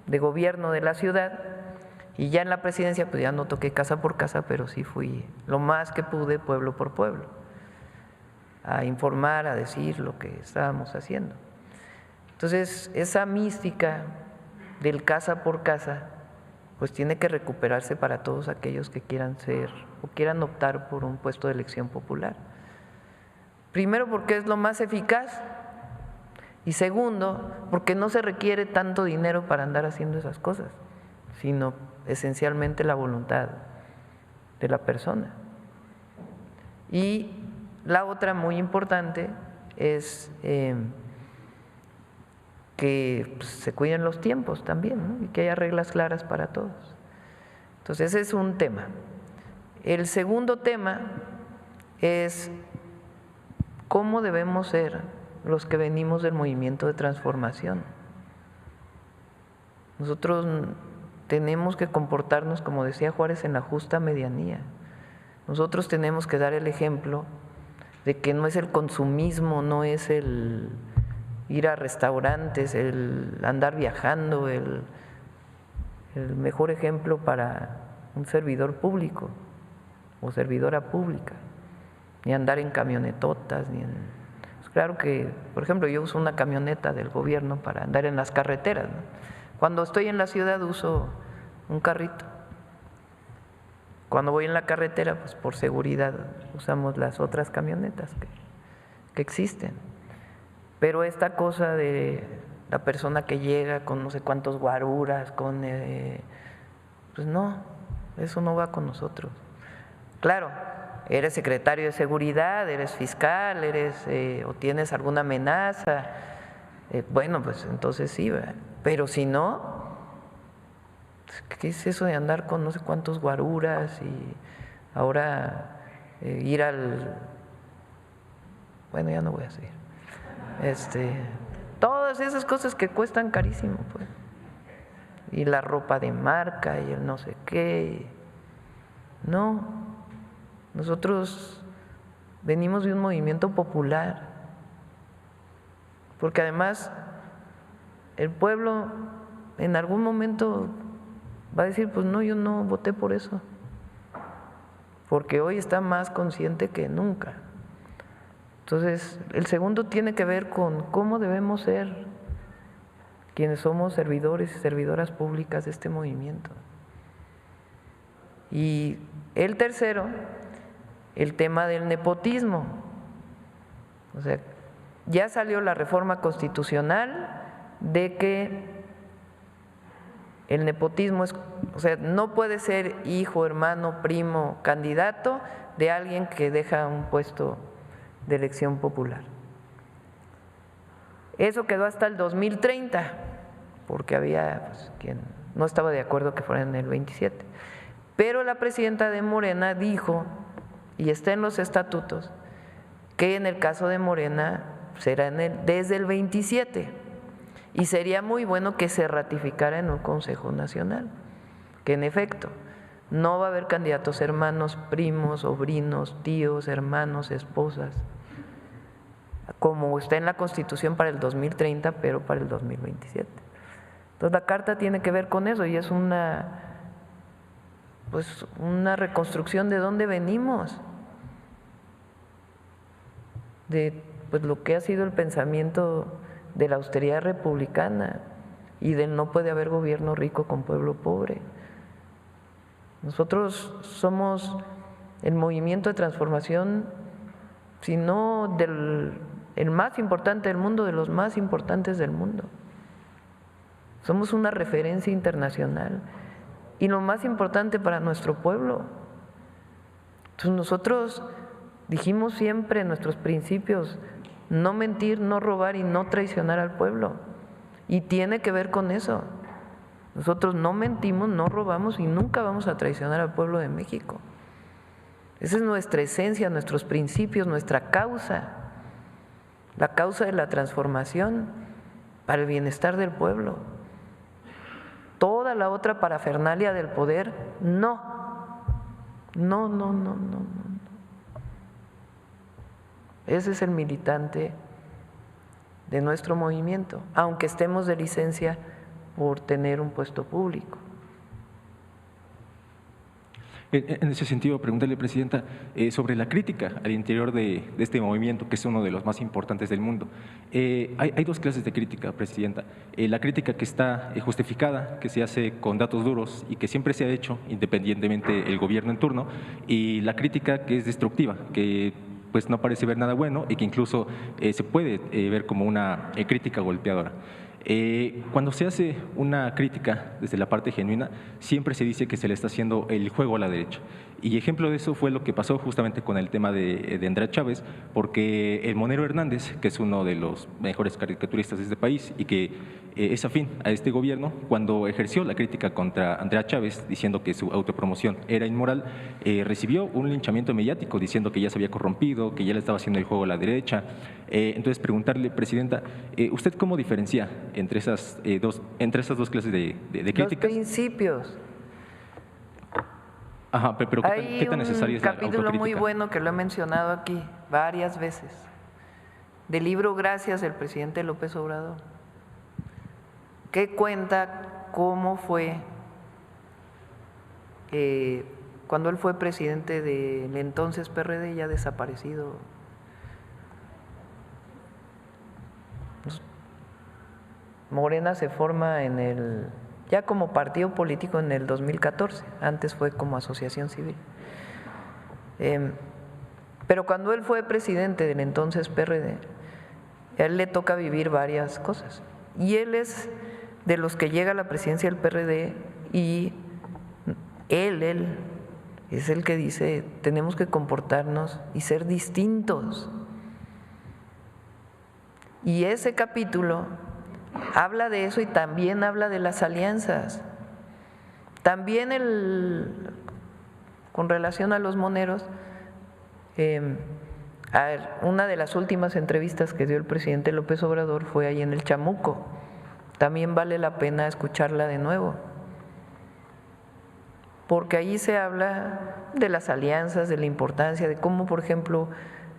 gobierno de la ciudad. Y ya en la presidencia pues ya no toqué casa por casa, pero sí fui lo más que pude pueblo por pueblo, a informar, a decir lo que estábamos haciendo. Entonces esa mística del casa por casa pues tiene que recuperarse para todos aquellos que quieran ser o quieran optar por un puesto de elección popular. Primero porque es lo más eficaz y segundo porque no se requiere tanto dinero para andar haciendo esas cosas, sino esencialmente la voluntad de la persona. Y la otra muy importante es que pues, se cuiden los tiempos también, ¿no? Y que haya reglas claras para todos. Entonces ese es un tema. El segundo tema es cómo debemos ser los que venimos del movimiento de transformación. Nosotros tenemos que comportarnos, como decía Juárez, en la justa medianía. Nosotros tenemos que dar el ejemplo de que no es el consumismo, no es el ir a restaurantes, el andar viajando, el mejor ejemplo para un servidor público o servidora pública, ni andar en camionetotas, ni en… Pues claro que, por ejemplo, yo uso una camioneta del gobierno para andar en las carreteras, ¿no? Cuando estoy en la ciudad uso un carrito. Cuando voy en la carretera, pues por seguridad usamos las otras camionetas que existen. Pero esta cosa de la persona que llega con no sé cuántos guaruras, pues no, eso no va con nosotros. Claro, eres secretario de seguridad, eres fiscal, o tienes alguna amenaza, bueno, pues entonces sí, ¿verdad? Pero si no, ¿qué es eso de andar con no sé cuántos guaruras y ahora ir bueno, ya no voy a seguir. Todas esas cosas que cuestan carísimo, pues. Y la ropa de marca y el no sé qué. No, nosotros venimos de un movimiento popular, porque además el pueblo en algún momento va a decir, pues no, yo no voté por eso, porque hoy está más consciente que nunca. Entonces, el segundo tiene que ver con cómo debemos ser quienes somos servidores y servidoras públicas de este movimiento. Y el tercero, el tema del nepotismo. O sea, ya salió la reforma constitucional de que el nepotismo es, o sea, no puede ser hijo, hermano, primo, candidato de alguien que deja un puesto de elección popular. Eso quedó hasta el 2030, porque había pues, quien no estaba de acuerdo que fuera en el 27. Pero la presidenta de Morena dijo, y está en los estatutos, que en el caso de Morena será desde el 27, y sería muy bueno que se ratificara en un Consejo Nacional, que en efecto no va a haber candidatos hermanos, primos, sobrinos, tíos, hermanos, esposas, como está en la Constitución para el 2030, pero para el 2027. Entonces la carta tiene que ver con eso y es una reconstrucción de dónde venimos, de pues lo que ha sido el pensamiento de la austeridad republicana, y del no puede haber gobierno rico con pueblo pobre. Nosotros somos el movimiento de transformación, si no el más importante del mundo, de los más importantes del mundo. Somos una referencia internacional y lo más importante para nuestro pueblo. Entonces nosotros dijimos siempre en nuestros principios, no mentir, no robar y no traicionar al pueblo. Y tiene que ver con eso. Nosotros no mentimos, no robamos y nunca vamos a traicionar al pueblo de México. Esa es nuestra esencia, nuestros principios, nuestra causa, la causa de la transformación para el bienestar del pueblo. Toda la otra parafernalia del poder, no. No. Ese es el militante de nuestro movimiento, aunque estemos de licencia por tener un puesto público.
En ese sentido, preguntarle, Presidenta, sobre la crítica al interior de este movimiento, que es uno de los más importantes del mundo. Hay dos clases de crítica, Presidenta. La crítica que está justificada, que se hace con datos duros y que siempre se ha hecho independientemente del gobierno en turno, y la crítica que es destructiva, que pues no parece ver nada bueno y que incluso se puede ver como una crítica golpeadora. Cuando se hace una crítica desde la parte genuina, siempre se dice que se le está haciendo el juego a la derecha. Y ejemplo de eso fue lo que pasó justamente con el tema de Andrea Chávez, porque el Monero Hernández, que es uno de los mejores caricaturistas de este país y que es afín a este gobierno, cuando ejerció la crítica contra Andrea Chávez, diciendo que su autopromoción era inmoral, recibió un linchamiento mediático diciendo que ya se había corrompido, que ya le estaba haciendo el juego a la derecha. Entonces, preguntarle, Presidenta, ¿usted cómo diferencia entre esas dos clases de críticas?
Los principios.
Ajá, pero ¿qué tan necesaria es la autocrítica?
Hay un capítulo muy bueno que lo he mencionado aquí varias veces, del libro Gracias del presidente López Obrador, que cuenta cómo fue cuando él fue presidente del entonces PRD, ya desaparecido. Morena se forma ya como partido político en el 2014, antes fue como asociación civil. Pero cuando él fue presidente del entonces PRD, a él le toca vivir varias cosas. Y él es de los que llega a la presidencia del PRD y él es el que dice, tenemos que comportarnos y ser distintos. Y ese capítulo habla de eso y también habla de las alianzas. También con relación a los moneros, una de las últimas entrevistas que dio el presidente López Obrador fue ahí en el Chamuco. También vale la pena escucharla de nuevo, porque ahí se habla de las alianzas, de la importancia, de cómo, por ejemplo,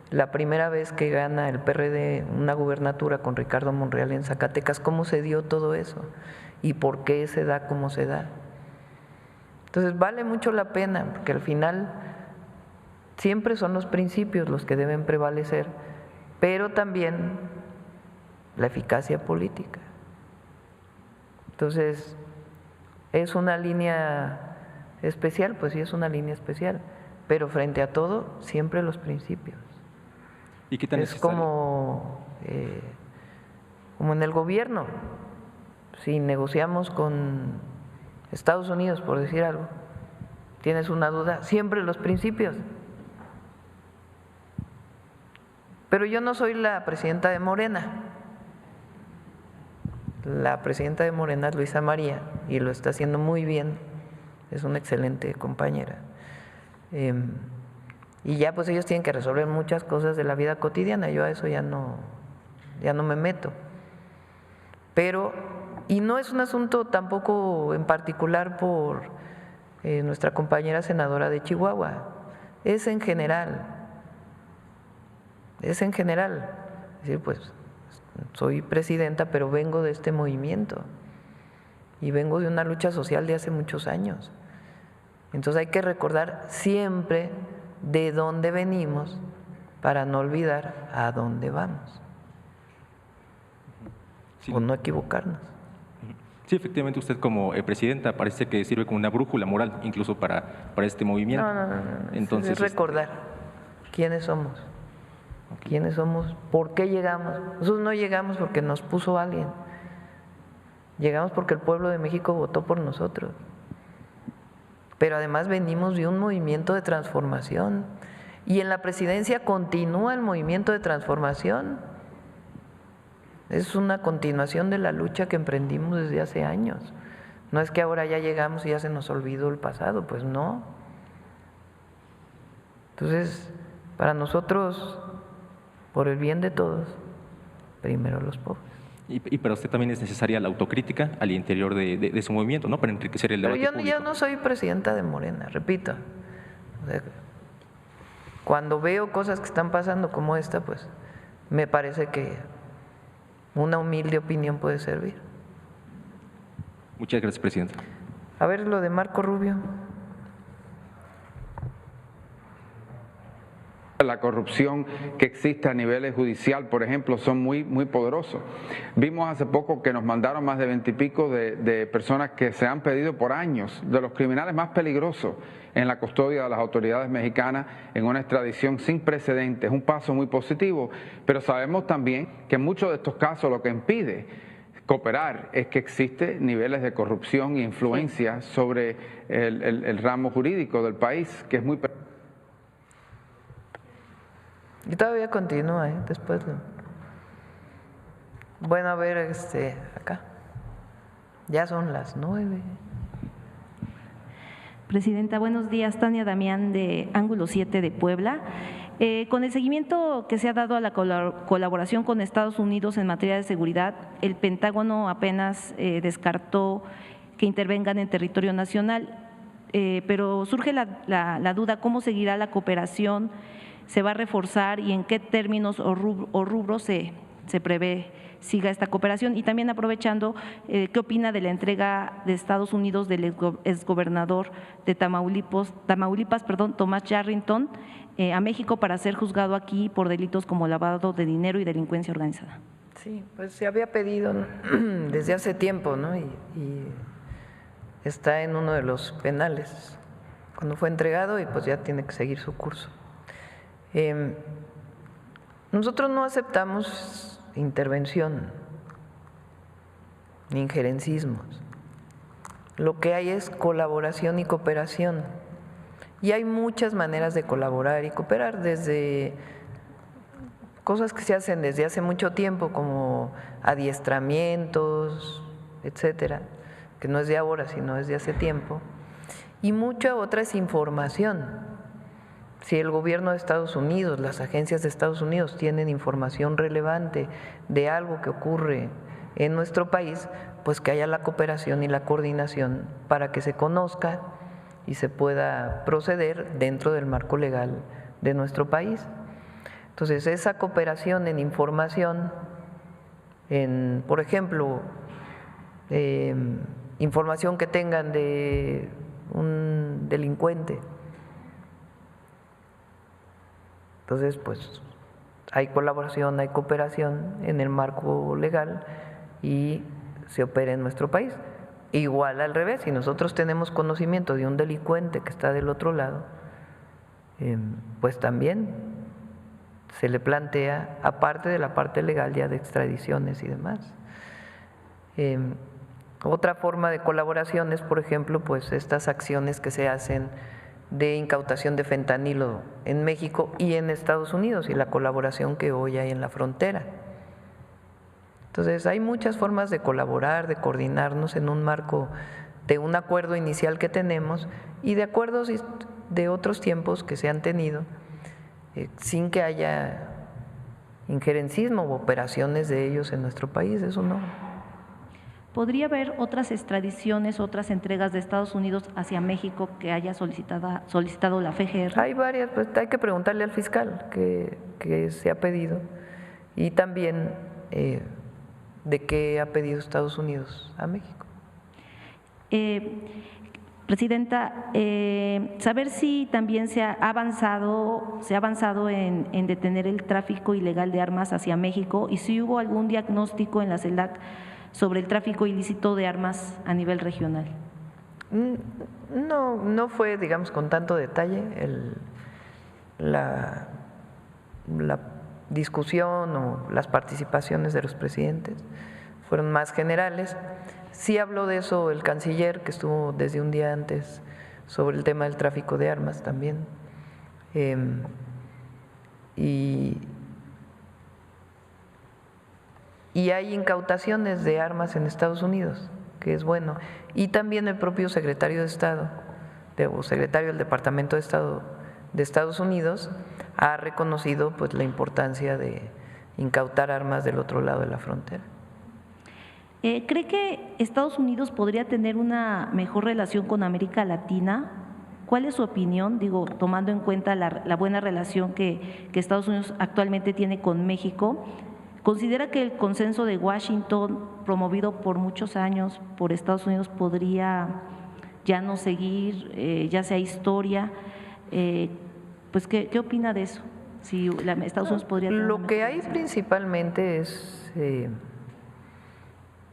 la primera vez que gana el PRD una gubernatura con Ricardo Monreal en Zacatecas, cómo se dio todo eso y por qué se da como se da. Entonces vale mucho la pena, porque al final siempre son los principios los que deben prevalecer, pero también la eficacia política. Entonces, ¿es una línea especial? Pues sí, es una línea especial, pero frente a todo, siempre los principios.
¿Y qué tan
es como en el gobierno, si negociamos con Estados Unidos, por decir algo, tienes una duda, siempre los principios. Pero yo no soy la presidenta de Morena. La presidenta de Morena es Luisa María y lo está haciendo muy bien, es una excelente compañera. Y ya pues ellos tienen que resolver muchas cosas de la vida cotidiana, yo a eso ya no me meto. Pero, y no es un asunto tampoco en particular por nuestra compañera senadora de Chihuahua, es en general. Es decir, pues soy presidenta, pero vengo de este movimiento y vengo de una lucha social de hace muchos años. Entonces hay que recordar siempre de dónde venimos para no olvidar a dónde vamos, sí, o no equivocarnos.
Sí, efectivamente, usted como presidenta parece que sirve como una brújula moral, incluso para este movimiento.
No.
Entonces,
es recordar quiénes somos, quiénes somos, por qué llegamos. Nosotros no llegamos porque nos puso alguien, llegamos porque el pueblo de México votó por nosotros. Pero además venimos de un movimiento de transformación y en la presidencia continúa el movimiento de transformación. Es una continuación de la lucha que emprendimos desde hace años. No es que ahora ya llegamos y ya se nos olvidó el pasado, pues no. Entonces, para nosotros, por el bien de todos, primero los pobres.
Y para usted también es necesaria la autocrítica al interior de su movimiento, ¿no? Para enriquecer el debate público.
Yo no soy presidenta de Morena, repito. O sea, cuando veo cosas que están pasando como esta, pues me parece que una humilde opinión puede servir.
Muchas gracias, presidenta.
A ver lo de Marco Rubio.
La corrupción que existe a nivel judicial, por ejemplo, son muy poderosos. Vimos hace poco que nos mandaron más de 20 y pico de personas que se han pedido por años, de los criminales más peligrosos, en la custodia de las autoridades mexicanas, en una extradición sin precedentes. Un paso muy positivo, pero sabemos también que en muchos de estos casos lo que impide cooperar es que existe niveles de corrupción e influencia sobre el ramo jurídico del país, que es muy peligroso.
Y todavía continúa, después. Bueno, a ver, acá. Ya son las 9.
Presidenta, buenos días. Tania Damián de Ángulo 7 de Puebla. Con el seguimiento que se ha dado a la colaboración con Estados Unidos en materia de seguridad, el Pentágono apenas descartó que intervengan en territorio nacional, pero surge la duda, ¿cómo seguirá la cooperación? ¿Se va a reforzar y en qué términos o rubros se prevé siga esta cooperación? Y también aprovechando, ¿qué opina de la entrega de Estados Unidos del exgobernador de Tamaulipas, Tomás Yarrington, a México para ser juzgado aquí por delitos como lavado de dinero y delincuencia organizada?
Sí, pues se había pedido desde hace tiempo, ¿no? Y está en uno de los penales cuando fue entregado y pues ya tiene que seguir su curso. Nosotros no aceptamos intervención ni injerencismos. Lo que hay es colaboración y cooperación. Y hay muchas maneras de colaborar y cooperar, desde cosas que se hacen desde hace mucho tiempo, como adiestramientos, etcétera, que no es de ahora, sino es de hace tiempo, y mucha otra es información. Si el gobierno de Estados Unidos, las agencias de Estados Unidos tienen información relevante de algo que ocurre en nuestro país, pues que haya la cooperación y la coordinación para que se conozca y se pueda proceder dentro del marco legal de nuestro país. Entonces, esa cooperación en información, por ejemplo, información que tengan de un delincuente. Entonces, pues hay colaboración, hay cooperación en el marco legal y se opera en nuestro país. Igual al revés, si nosotros tenemos conocimiento de un delincuente que está del otro lado, pues también se le plantea, aparte de la parte legal ya de extradiciones y demás. Otra forma de colaboración es, por ejemplo, pues estas acciones que se hacen de incautación de fentanilo en México y en Estados Unidos y la colaboración que hoy hay en la frontera. Entonces, hay muchas formas de colaborar, de coordinarnos en un marco de un acuerdo inicial que tenemos y de acuerdos de otros tiempos que se han tenido sin que haya injerencismo u operaciones de ellos en nuestro país, eso no.
¿Podría haber otras extradiciones, otras entregas de Estados Unidos hacia México que haya solicitado la FGR?
Hay varias, pues hay que preguntarle al fiscal que se ha pedido y también de qué ha pedido Estados Unidos a México.
Presidenta, saber si también se ha avanzado en detener el tráfico ilegal de armas hacia México y si hubo algún diagnóstico en la CELAC sobre el tráfico ilícito de armas a nivel regional?
No fue, digamos, con tanto detalle la discusión o las participaciones de los presidentes, fueron más generales. Sí habló de eso el canciller, que estuvo desde un día antes, sobre el tema del tráfico de armas también. Y hay incautaciones de armas en Estados Unidos, que es bueno. Y también el propio secretario de Estado, o secretario del Departamento de Estado de Estados Unidos, ha reconocido pues la importancia de incautar armas del otro lado de la frontera.
¿Cree que Estados Unidos podría tener una mejor relación con América Latina? ¿Cuál es su opinión? Digo, tomando en cuenta la buena relación que Estados Unidos actualmente tiene con México. ¿Considera que el consenso de Washington, promovido por muchos años por Estados Unidos, podría ya no seguir, ya sea historia? Pues, ¿qué opina de eso? Si Estados Unidos podría tener
lo que hay principalmente es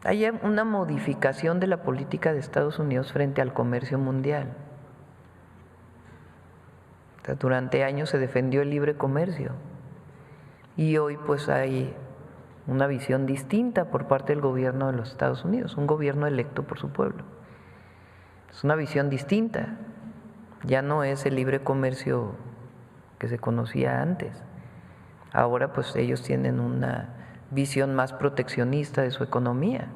hay una modificación de la política de Estados Unidos frente al comercio mundial. O sea, durante años se defendió el libre comercio y hoy pues hay una visión distinta por parte del gobierno de los Estados Unidos, un gobierno electo por su pueblo. Es una visión distinta, ya no es el libre comercio que se conocía antes. Ahora pues ellos tienen una visión más proteccionista de su economía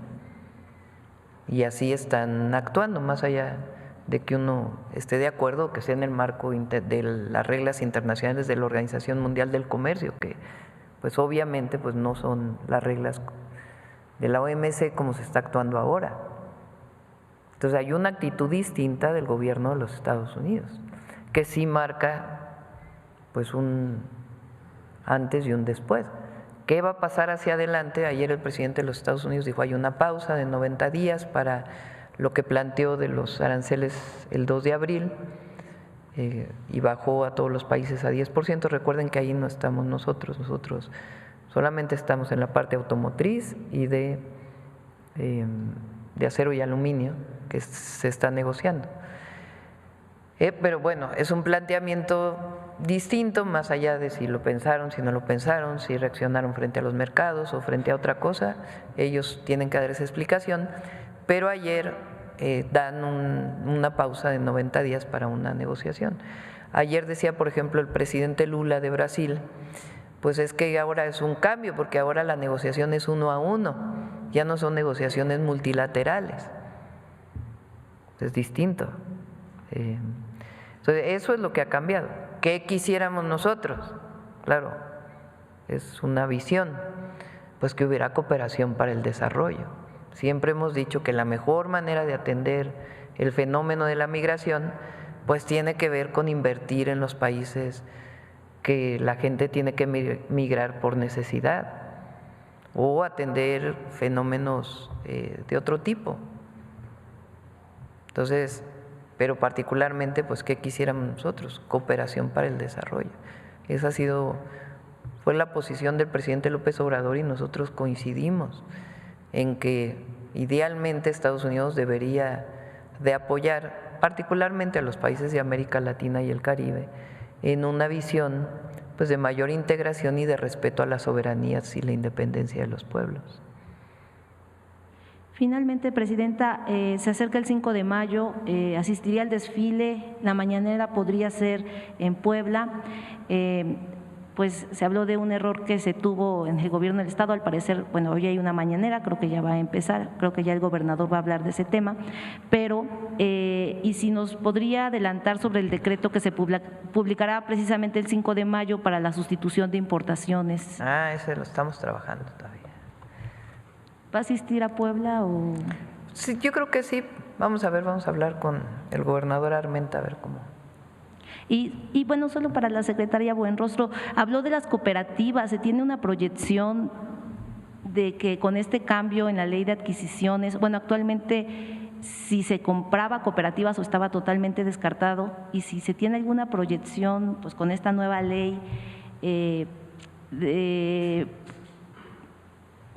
y así están actuando, más allá de que uno esté de acuerdo que sea en el marco de las reglas internacionales de la Organización Mundial del Comercio, que pues obviamente pues no son las reglas de la OMC como se está actuando ahora. Entonces hay una actitud distinta del gobierno de los Estados Unidos, que sí marca pues un antes y un después. ¿Qué va a pasar hacia adelante? Ayer el presidente de los Estados Unidos dijo hay una pausa de 90 días para lo que planteó de los aranceles el 2 de abril y bajó a todos los países a 10%. Recuerden que ahí no estamos nosotros solamente estamos en la parte automotriz y de acero y aluminio que se está negociando. Pero bueno, es un planteamiento distinto, más allá de si lo pensaron, si no lo pensaron, si reaccionaron frente a los mercados o frente a otra cosa, ellos tienen que dar esa explicación, pero ayer dan una pausa de 90 días para una negociación. Ayer decía, por ejemplo, el presidente Lula de Brasil, pues es que ahora es un cambio, porque ahora la negociación es 1 a 1, ya no son negociaciones multilaterales, es distinto. Entonces, eso es lo que ha cambiado. ¿Qué quisiéramos nosotros? Claro, es una visión, pues que hubiera cooperación para el desarrollo. Siempre hemos dicho que la mejor manera de atender el fenómeno de la migración, pues tiene que ver con invertir en los países que la gente tiene que migrar por necesidad o atender fenómenos de otro tipo. Entonces, pero particularmente, pues, ¿qué quisiéramos nosotros? Cooperación para el desarrollo. Esa fue la posición del presidente López Obrador y nosotros coincidimos en que idealmente Estados Unidos debería de apoyar particularmente a los países de América Latina y el Caribe en una visión pues de mayor integración y de respeto a las soberanías y la independencia de los pueblos.
Finalmente, Presidenta, se acerca el 5 de mayo, asistiría al desfile, la mañanera podría ser en Puebla, pues se habló de un error que se tuvo en el gobierno del Estado, al parecer, bueno, hoy hay una mañanera, creo que ya va a empezar, creo que ya el gobernador va a hablar de ese tema, pero, y si nos podría adelantar sobre el decreto que se publicará precisamente el 5 de mayo para la sustitución de importaciones.
Ese lo estamos trabajando todavía.
¿Va a asistir a Puebla o...?
Sí, yo creo que sí. Vamos a hablar con el gobernador Armenta a ver cómo.
Y bueno, solo para la secretaria Buenrostro, habló de las cooperativas, se tiene una proyección de que con este cambio en la ley de adquisiciones, bueno, actualmente si se compraba cooperativas o estaba totalmente descartado, y si se tiene alguna proyección pues con esta nueva ley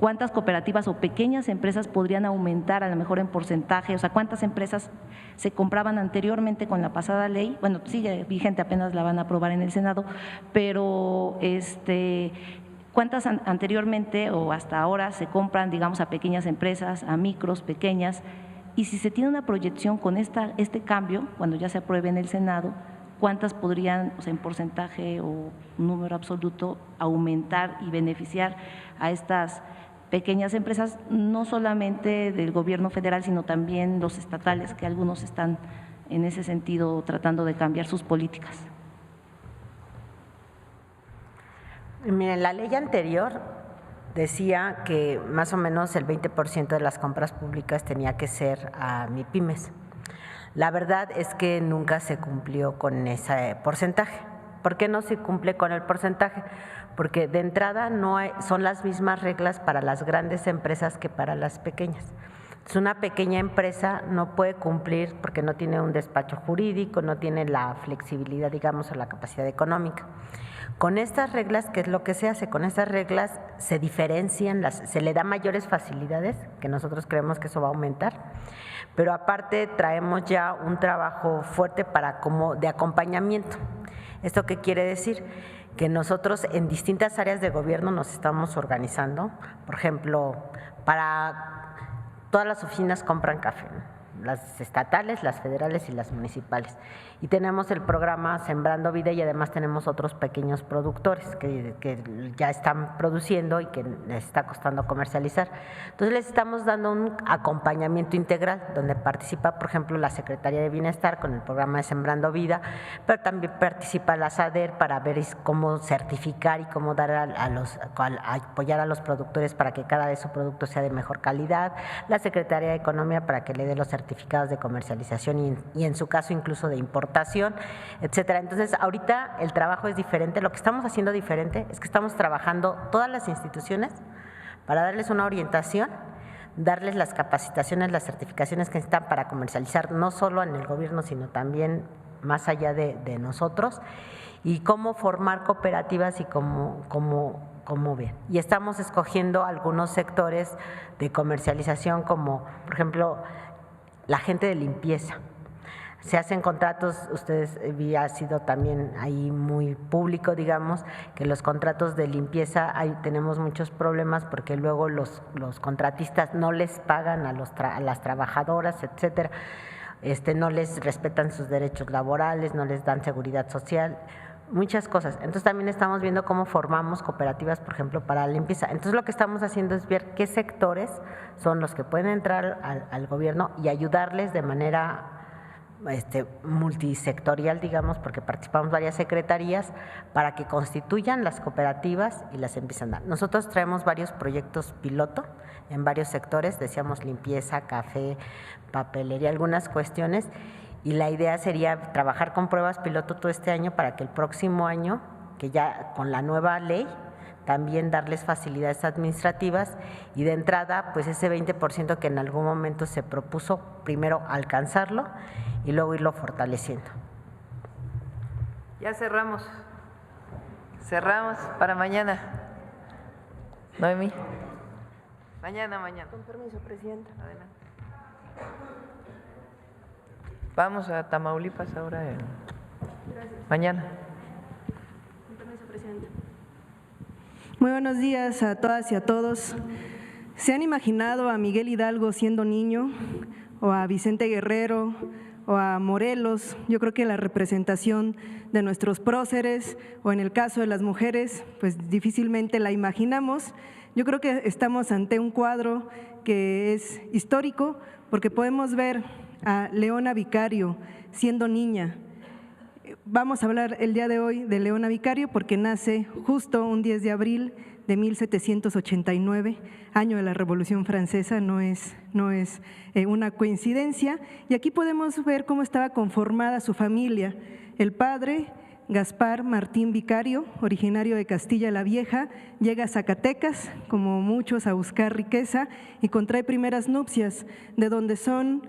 cuántas cooperativas o pequeñas empresas podrían aumentar a lo mejor en porcentaje, o sea, cuántas empresas se compraban anteriormente con la pasada ley, bueno, sigue vigente, apenas la van a aprobar en el Senado, pero cuántas anteriormente o hasta ahora se compran, digamos, a pequeñas empresas, a micros, pequeñas, y si se tiene una proyección con este cambio, cuando ya se apruebe en el Senado, cuántas podrían, o sea, en porcentaje o número absoluto, aumentar y beneficiar a estas pequeñas empresas, no solamente del gobierno federal, sino también los estatales, que algunos están en ese sentido tratando de cambiar sus políticas.
Miren, la ley anterior decía que más o menos el 20% de las compras públicas tenía que ser a MIPYMES. La verdad es que nunca se cumplió con ese porcentaje. ¿Por qué no se cumple con el porcentaje? Porque de entrada son las mismas reglas para las grandes empresas que para las pequeñas. Entonces, una pequeña empresa no puede cumplir porque no tiene un despacho jurídico, no tiene la flexibilidad, digamos, o la capacidad económica. Con estas reglas, ¿qué es lo que se hace? Con estas reglas se diferencian, se le da mayores facilidades, que nosotros creemos que eso va a aumentar, pero aparte traemos ya un trabajo fuerte de acompañamiento. ¿Esto qué quiere decir? Que nosotros en distintas áreas de gobierno nos estamos organizando. Por ejemplo, para todas las oficinas compran café, las estatales, las federales y las municipales. Y tenemos el programa Sembrando Vida y además tenemos otros pequeños productores que ya están produciendo y que les está costando comercializar. Entonces les estamos dando un acompañamiento integral donde participa, por ejemplo, la Secretaría de Bienestar con el programa de Sembrando Vida, pero también participa la SADER para ver cómo certificar y cómo dar apoyar a los productores para que cada vez su producto sea de mejor calidad, la Secretaría de Economía para que le dé los certificados de comercialización y en su caso incluso de importación, etcétera. Entonces, ahorita el trabajo es diferente. Lo que estamos haciendo diferente es que estamos trabajando todas las instituciones para darles una orientación, darles las capacitaciones, las certificaciones que necesitan para comercializar, no solo en el gobierno, sino también más allá de nosotros, y cómo formar cooperativas y cómo bien. Y estamos escogiendo algunos sectores de comercialización como, por ejemplo, la gente de limpieza. Se hacen contratos, ustedes ha sido también ahí muy público, digamos, que los contratos de limpieza, ahí tenemos muchos problemas porque luego los contratistas no les pagan a las trabajadoras, etcétera, no les respetan sus derechos laborales, no les dan seguridad social, muchas cosas. Entonces también estamos viendo cómo formamos cooperativas, por ejemplo, para la limpieza. Entonces lo que estamos haciendo es ver qué sectores son los que pueden entrar al gobierno y ayudarles de manera multisectorial, digamos, porque participamos varias secretarías para que constituyan las cooperativas y las empiecen a dar. Nosotros traemos varios proyectos piloto en varios sectores, decíamos limpieza, café, papelería, algunas cuestiones, y la idea sería trabajar con pruebas piloto todo este año para que el próximo año, que ya con la nueva ley, también darles facilidades administrativas y de entrada, pues ese 20% que en algún momento se propuso, primero alcanzarlo y luego irlo fortaleciendo.
Ya cerramos para mañana. Noemí. Mañana.
Con permiso, Presidenta.
Adelante. Vamos a Tamaulipas ahora. Mañana.
Con permiso, Presidenta.
Muy buenos días a todas y a todos. ¿Se han imaginado a Miguel Hidalgo siendo niño o a Vicente Guerrero o a Morelos? Yo creo que la representación de nuestros próceres o en el caso de las mujeres, pues difícilmente la imaginamos. Yo creo que estamos ante un cuadro que es histórico porque podemos ver a Leona Vicario siendo niña. Vamos a hablar el día de hoy de Leona Vicario porque nace justo un 10 de abril de 1789, año de la Revolución Francesa, no es una coincidencia. Y aquí podemos ver cómo estaba conformada su familia. El padre, Gaspar Martín Vicario, originario de Castilla la Vieja, llega a Zacatecas, como muchos, a buscar riqueza y contrae primeras nupcias, de donde son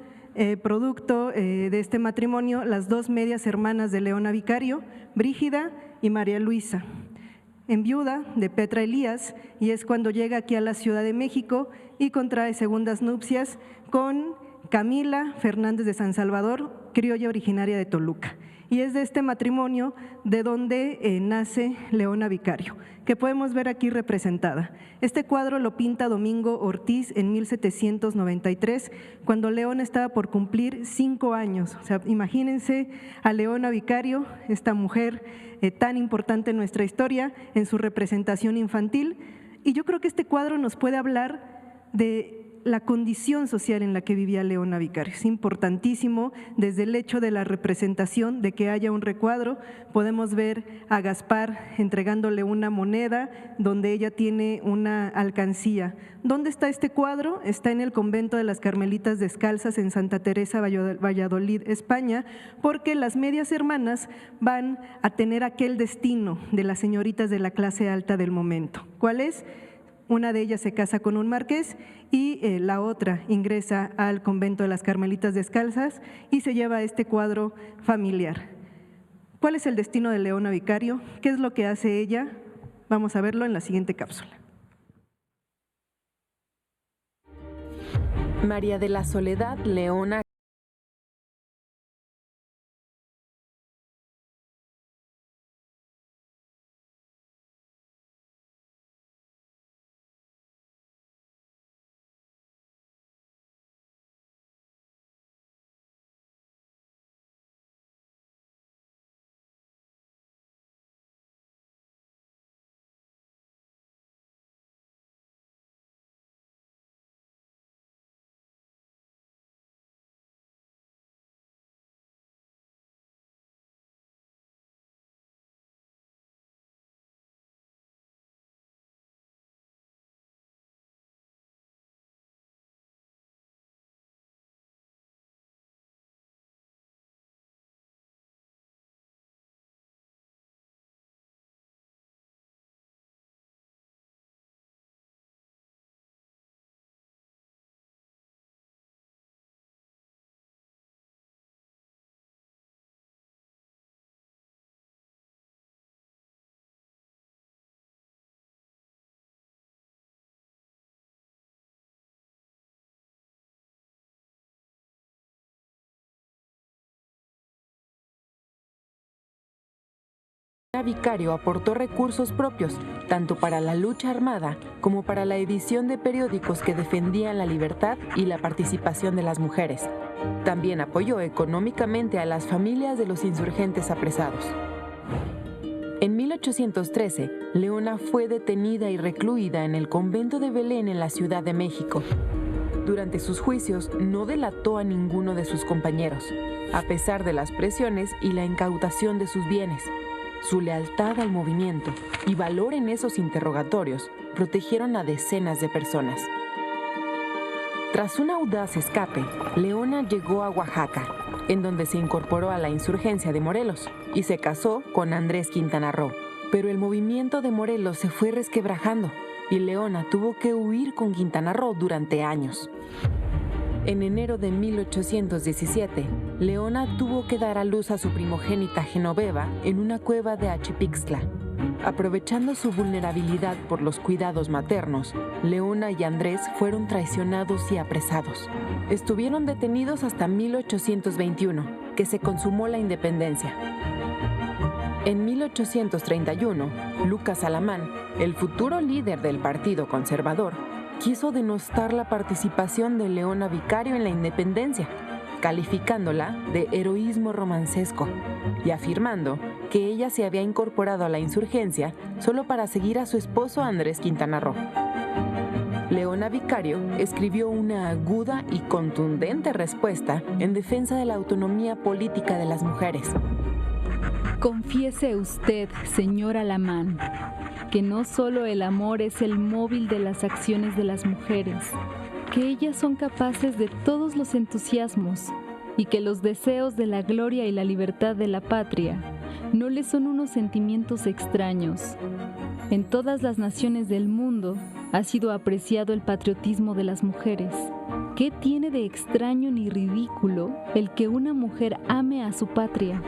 producto de este matrimonio las dos medias hermanas de Leona Vicario, Brígida y María Luisa. enviuda de Petra Elías y es cuando llega aquí a la Ciudad de México y contrae segundas nupcias con Camila Fernández de San Salvador, criolla originaria de Toluca. Y es de este matrimonio de donde nace Leona Vicario, que podemos ver aquí representada. Este cuadro lo pinta Domingo Ortiz en 1793, cuando Leona estaba por cumplir 5 años. O sea, imagínense a Leona Vicario, esta mujer tan importante en nuestra historia, en su representación infantil. Y yo creo que este cuadro nos puede hablar de la condición social en la que vivía Leona Vicario. Es importantísimo desde el hecho de la representación, de que haya un recuadro. Podemos ver a Gaspar entregándole una moneda donde ella tiene una alcancía. ¿Dónde está este cuadro? Está en el convento de las Carmelitas Descalzas en Santa Teresa, Valladolid, España, porque las medias hermanas van a tener aquel destino de las señoritas de la clase alta del momento. ¿Cuál es? Una de ellas se casa con un marqués y la otra ingresa al convento de las Carmelitas Descalzas y se lleva este cuadro familiar. ¿Cuál es el destino de Leona Vicario? ¿Qué es lo que hace ella? Vamos a verlo en la siguiente cápsula.
María de la Soledad Leona Vicario aportó recursos propios, tanto para la lucha armada como para la edición de periódicos que defendían la libertad y la participación de las mujeres. También apoyó económicamente a las familias de los insurgentes apresados. En 1813, Leona fue detenida y recluida en el convento de Belén en la Ciudad de México. Durante sus juicios no delató a ninguno de sus compañeros, a pesar de las presiones y la incautación de sus bienes. Su lealtad al movimiento y valor en esos interrogatorios protegieron a decenas de personas. Tras un audaz escape, Leona llegó a Oaxaca, en donde se incorporó a la insurgencia de Morelos y se casó con Andrés Quintana Roo. Pero el movimiento de Morelos se fue resquebrajando y Leona tuvo que huir con Quintana Roo durante años. En enero de 1817, Leona tuvo que dar a luz a su primogénita Genoveva en una cueva de Achipixtla. Aprovechando su vulnerabilidad por los cuidados maternos, Leona y Andrés fueron traicionados y apresados. Estuvieron detenidos hasta 1821, que se consumó la independencia. En 1831, Lucas Alamán, el futuro líder del Partido Conservador, quiso denostar la participación de Leona Vicario en la independencia, calificándola de heroísmo romancesco y afirmando que ella se había incorporado a la insurgencia solo para seguir a su esposo Andrés Quintana Roo. Leona Vicario escribió una aguda y contundente respuesta en defensa de la autonomía política de las mujeres.
Confiese usted, señor Alamán, que no solo el amor es el móvil de las acciones de las mujeres, que ellas son capaces de todos los entusiasmos y que los deseos de la gloria y la libertad de la patria no le son unos sentimientos extraños. En todas las naciones del mundo ha sido apreciado el patriotismo de las mujeres. ¿Qué tiene de extraño ni ridículo el que una mujer ame a su patria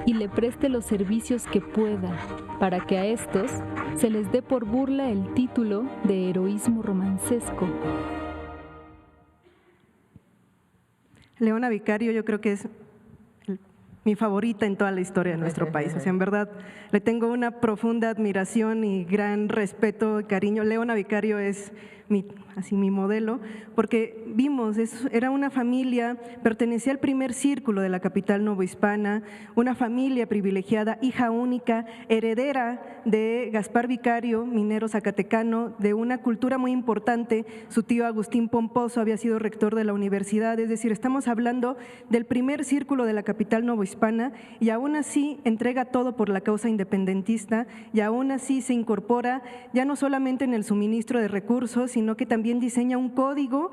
y le preste los servicios que pueda, para que a estos se les dé por burla el título de heroísmo romancesco?
Leona Vicario yo creo que es mi favorita en toda la historia de nuestro país. O sea, en verdad, le tengo una profunda admiración y gran respeto y cariño. Leona Vicario es mi modelo, porque vimos, era una familia, pertenecía al primer círculo de la capital novohispana, una familia privilegiada, hija única, heredera de Gaspar Vicario, minero zacatecano, de una cultura muy importante. Su tío Agustín Pomposo había sido rector de la universidad, es decir, estamos hablando del primer círculo de la capital novohispana, y aún así entrega todo por la causa independentista, y aún así se incorpora ya no solamente en el suministro de recursos, sino que también diseña un código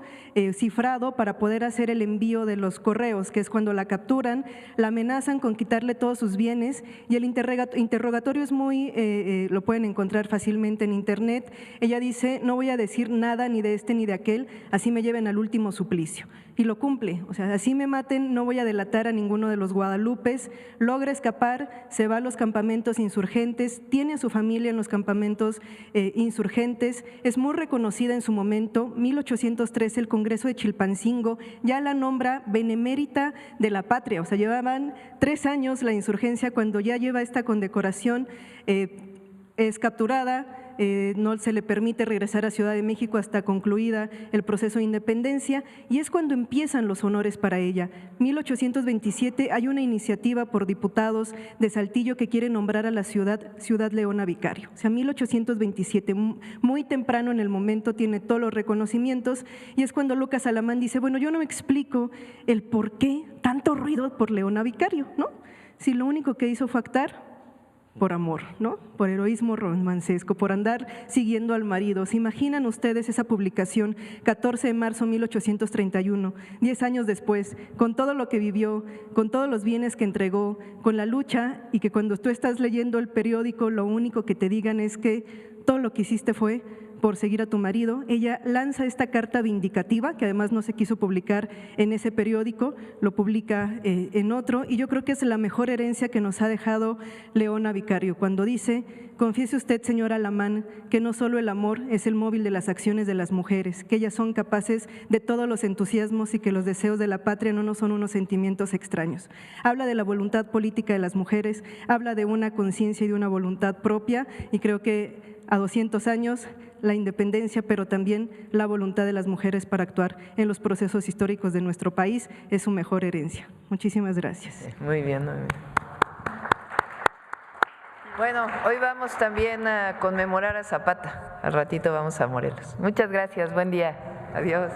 cifrado para poder hacer el envío de los correos, que es cuando la capturan, la amenazan con quitarle todos sus bienes, y el interrogatorio es lo pueden encontrar fácilmente en internet. Ella dice: no voy a decir nada ni de este ni de aquel, así me lleven al último suplicio. Y lo cumple, o sea, así me maten, no voy a delatar a ninguno de los guadalupes. Logra escapar, se va a los campamentos insurgentes, tiene a su familia en los campamentos insurgentes, es muy reconocida en su momento. 1813 el Congreso de Chilpancingo ya la nombra benemérita de la patria, o sea, llevaban 3 años la insurgencia cuando ya lleva esta condecoración. Es capturada, no se le permite regresar a Ciudad de México hasta concluida el proceso de independencia, y es cuando empiezan los honores para ella. 1827 hay una iniciativa por diputados de Saltillo que quiere nombrar a la ciudad Leona Vicario. O sea, 1827, muy temprano en el momento, tiene todos los reconocimientos, y es cuando Lucas Alamán dice: bueno, yo no me explico el por qué tanto ruido por Leona Vicario, ¿no? Si lo único que hizo fue actuar por amor, ¿no? Por heroísmo romancesco, por andar siguiendo al marido. ¿Se imaginan ustedes esa publicación, 14 de marzo de 1831, 10 años después, con todo lo que vivió, con todos los bienes que entregó, con la lucha, y que cuando tú estás leyendo el periódico lo único que te digan es que todo lo que hiciste fue por seguir a tu marido? Ella lanza esta carta vindicativa, que además no se quiso publicar en ese periódico, lo publica en otro, y yo creo que es la mejor herencia que nos ha dejado Leona Vicario, cuando dice: confiese usted, señora Alamán, que no solo el amor es el móvil de las acciones de las mujeres, que ellas son capaces de todos los entusiasmos y que los deseos de la patria no son unos sentimientos extraños. Habla de la voluntad política de las mujeres, habla de una conciencia y de una voluntad propia, y creo que a 200 años la independencia, pero también la voluntad de las mujeres para actuar en los procesos históricos de nuestro país es su mejor herencia. Muchísimas gracias.
Muy bien, muy bien. Bueno, hoy vamos también a conmemorar a Zapata. Al ratito vamos a Morelos. Muchas gracias, buen día. Adiós.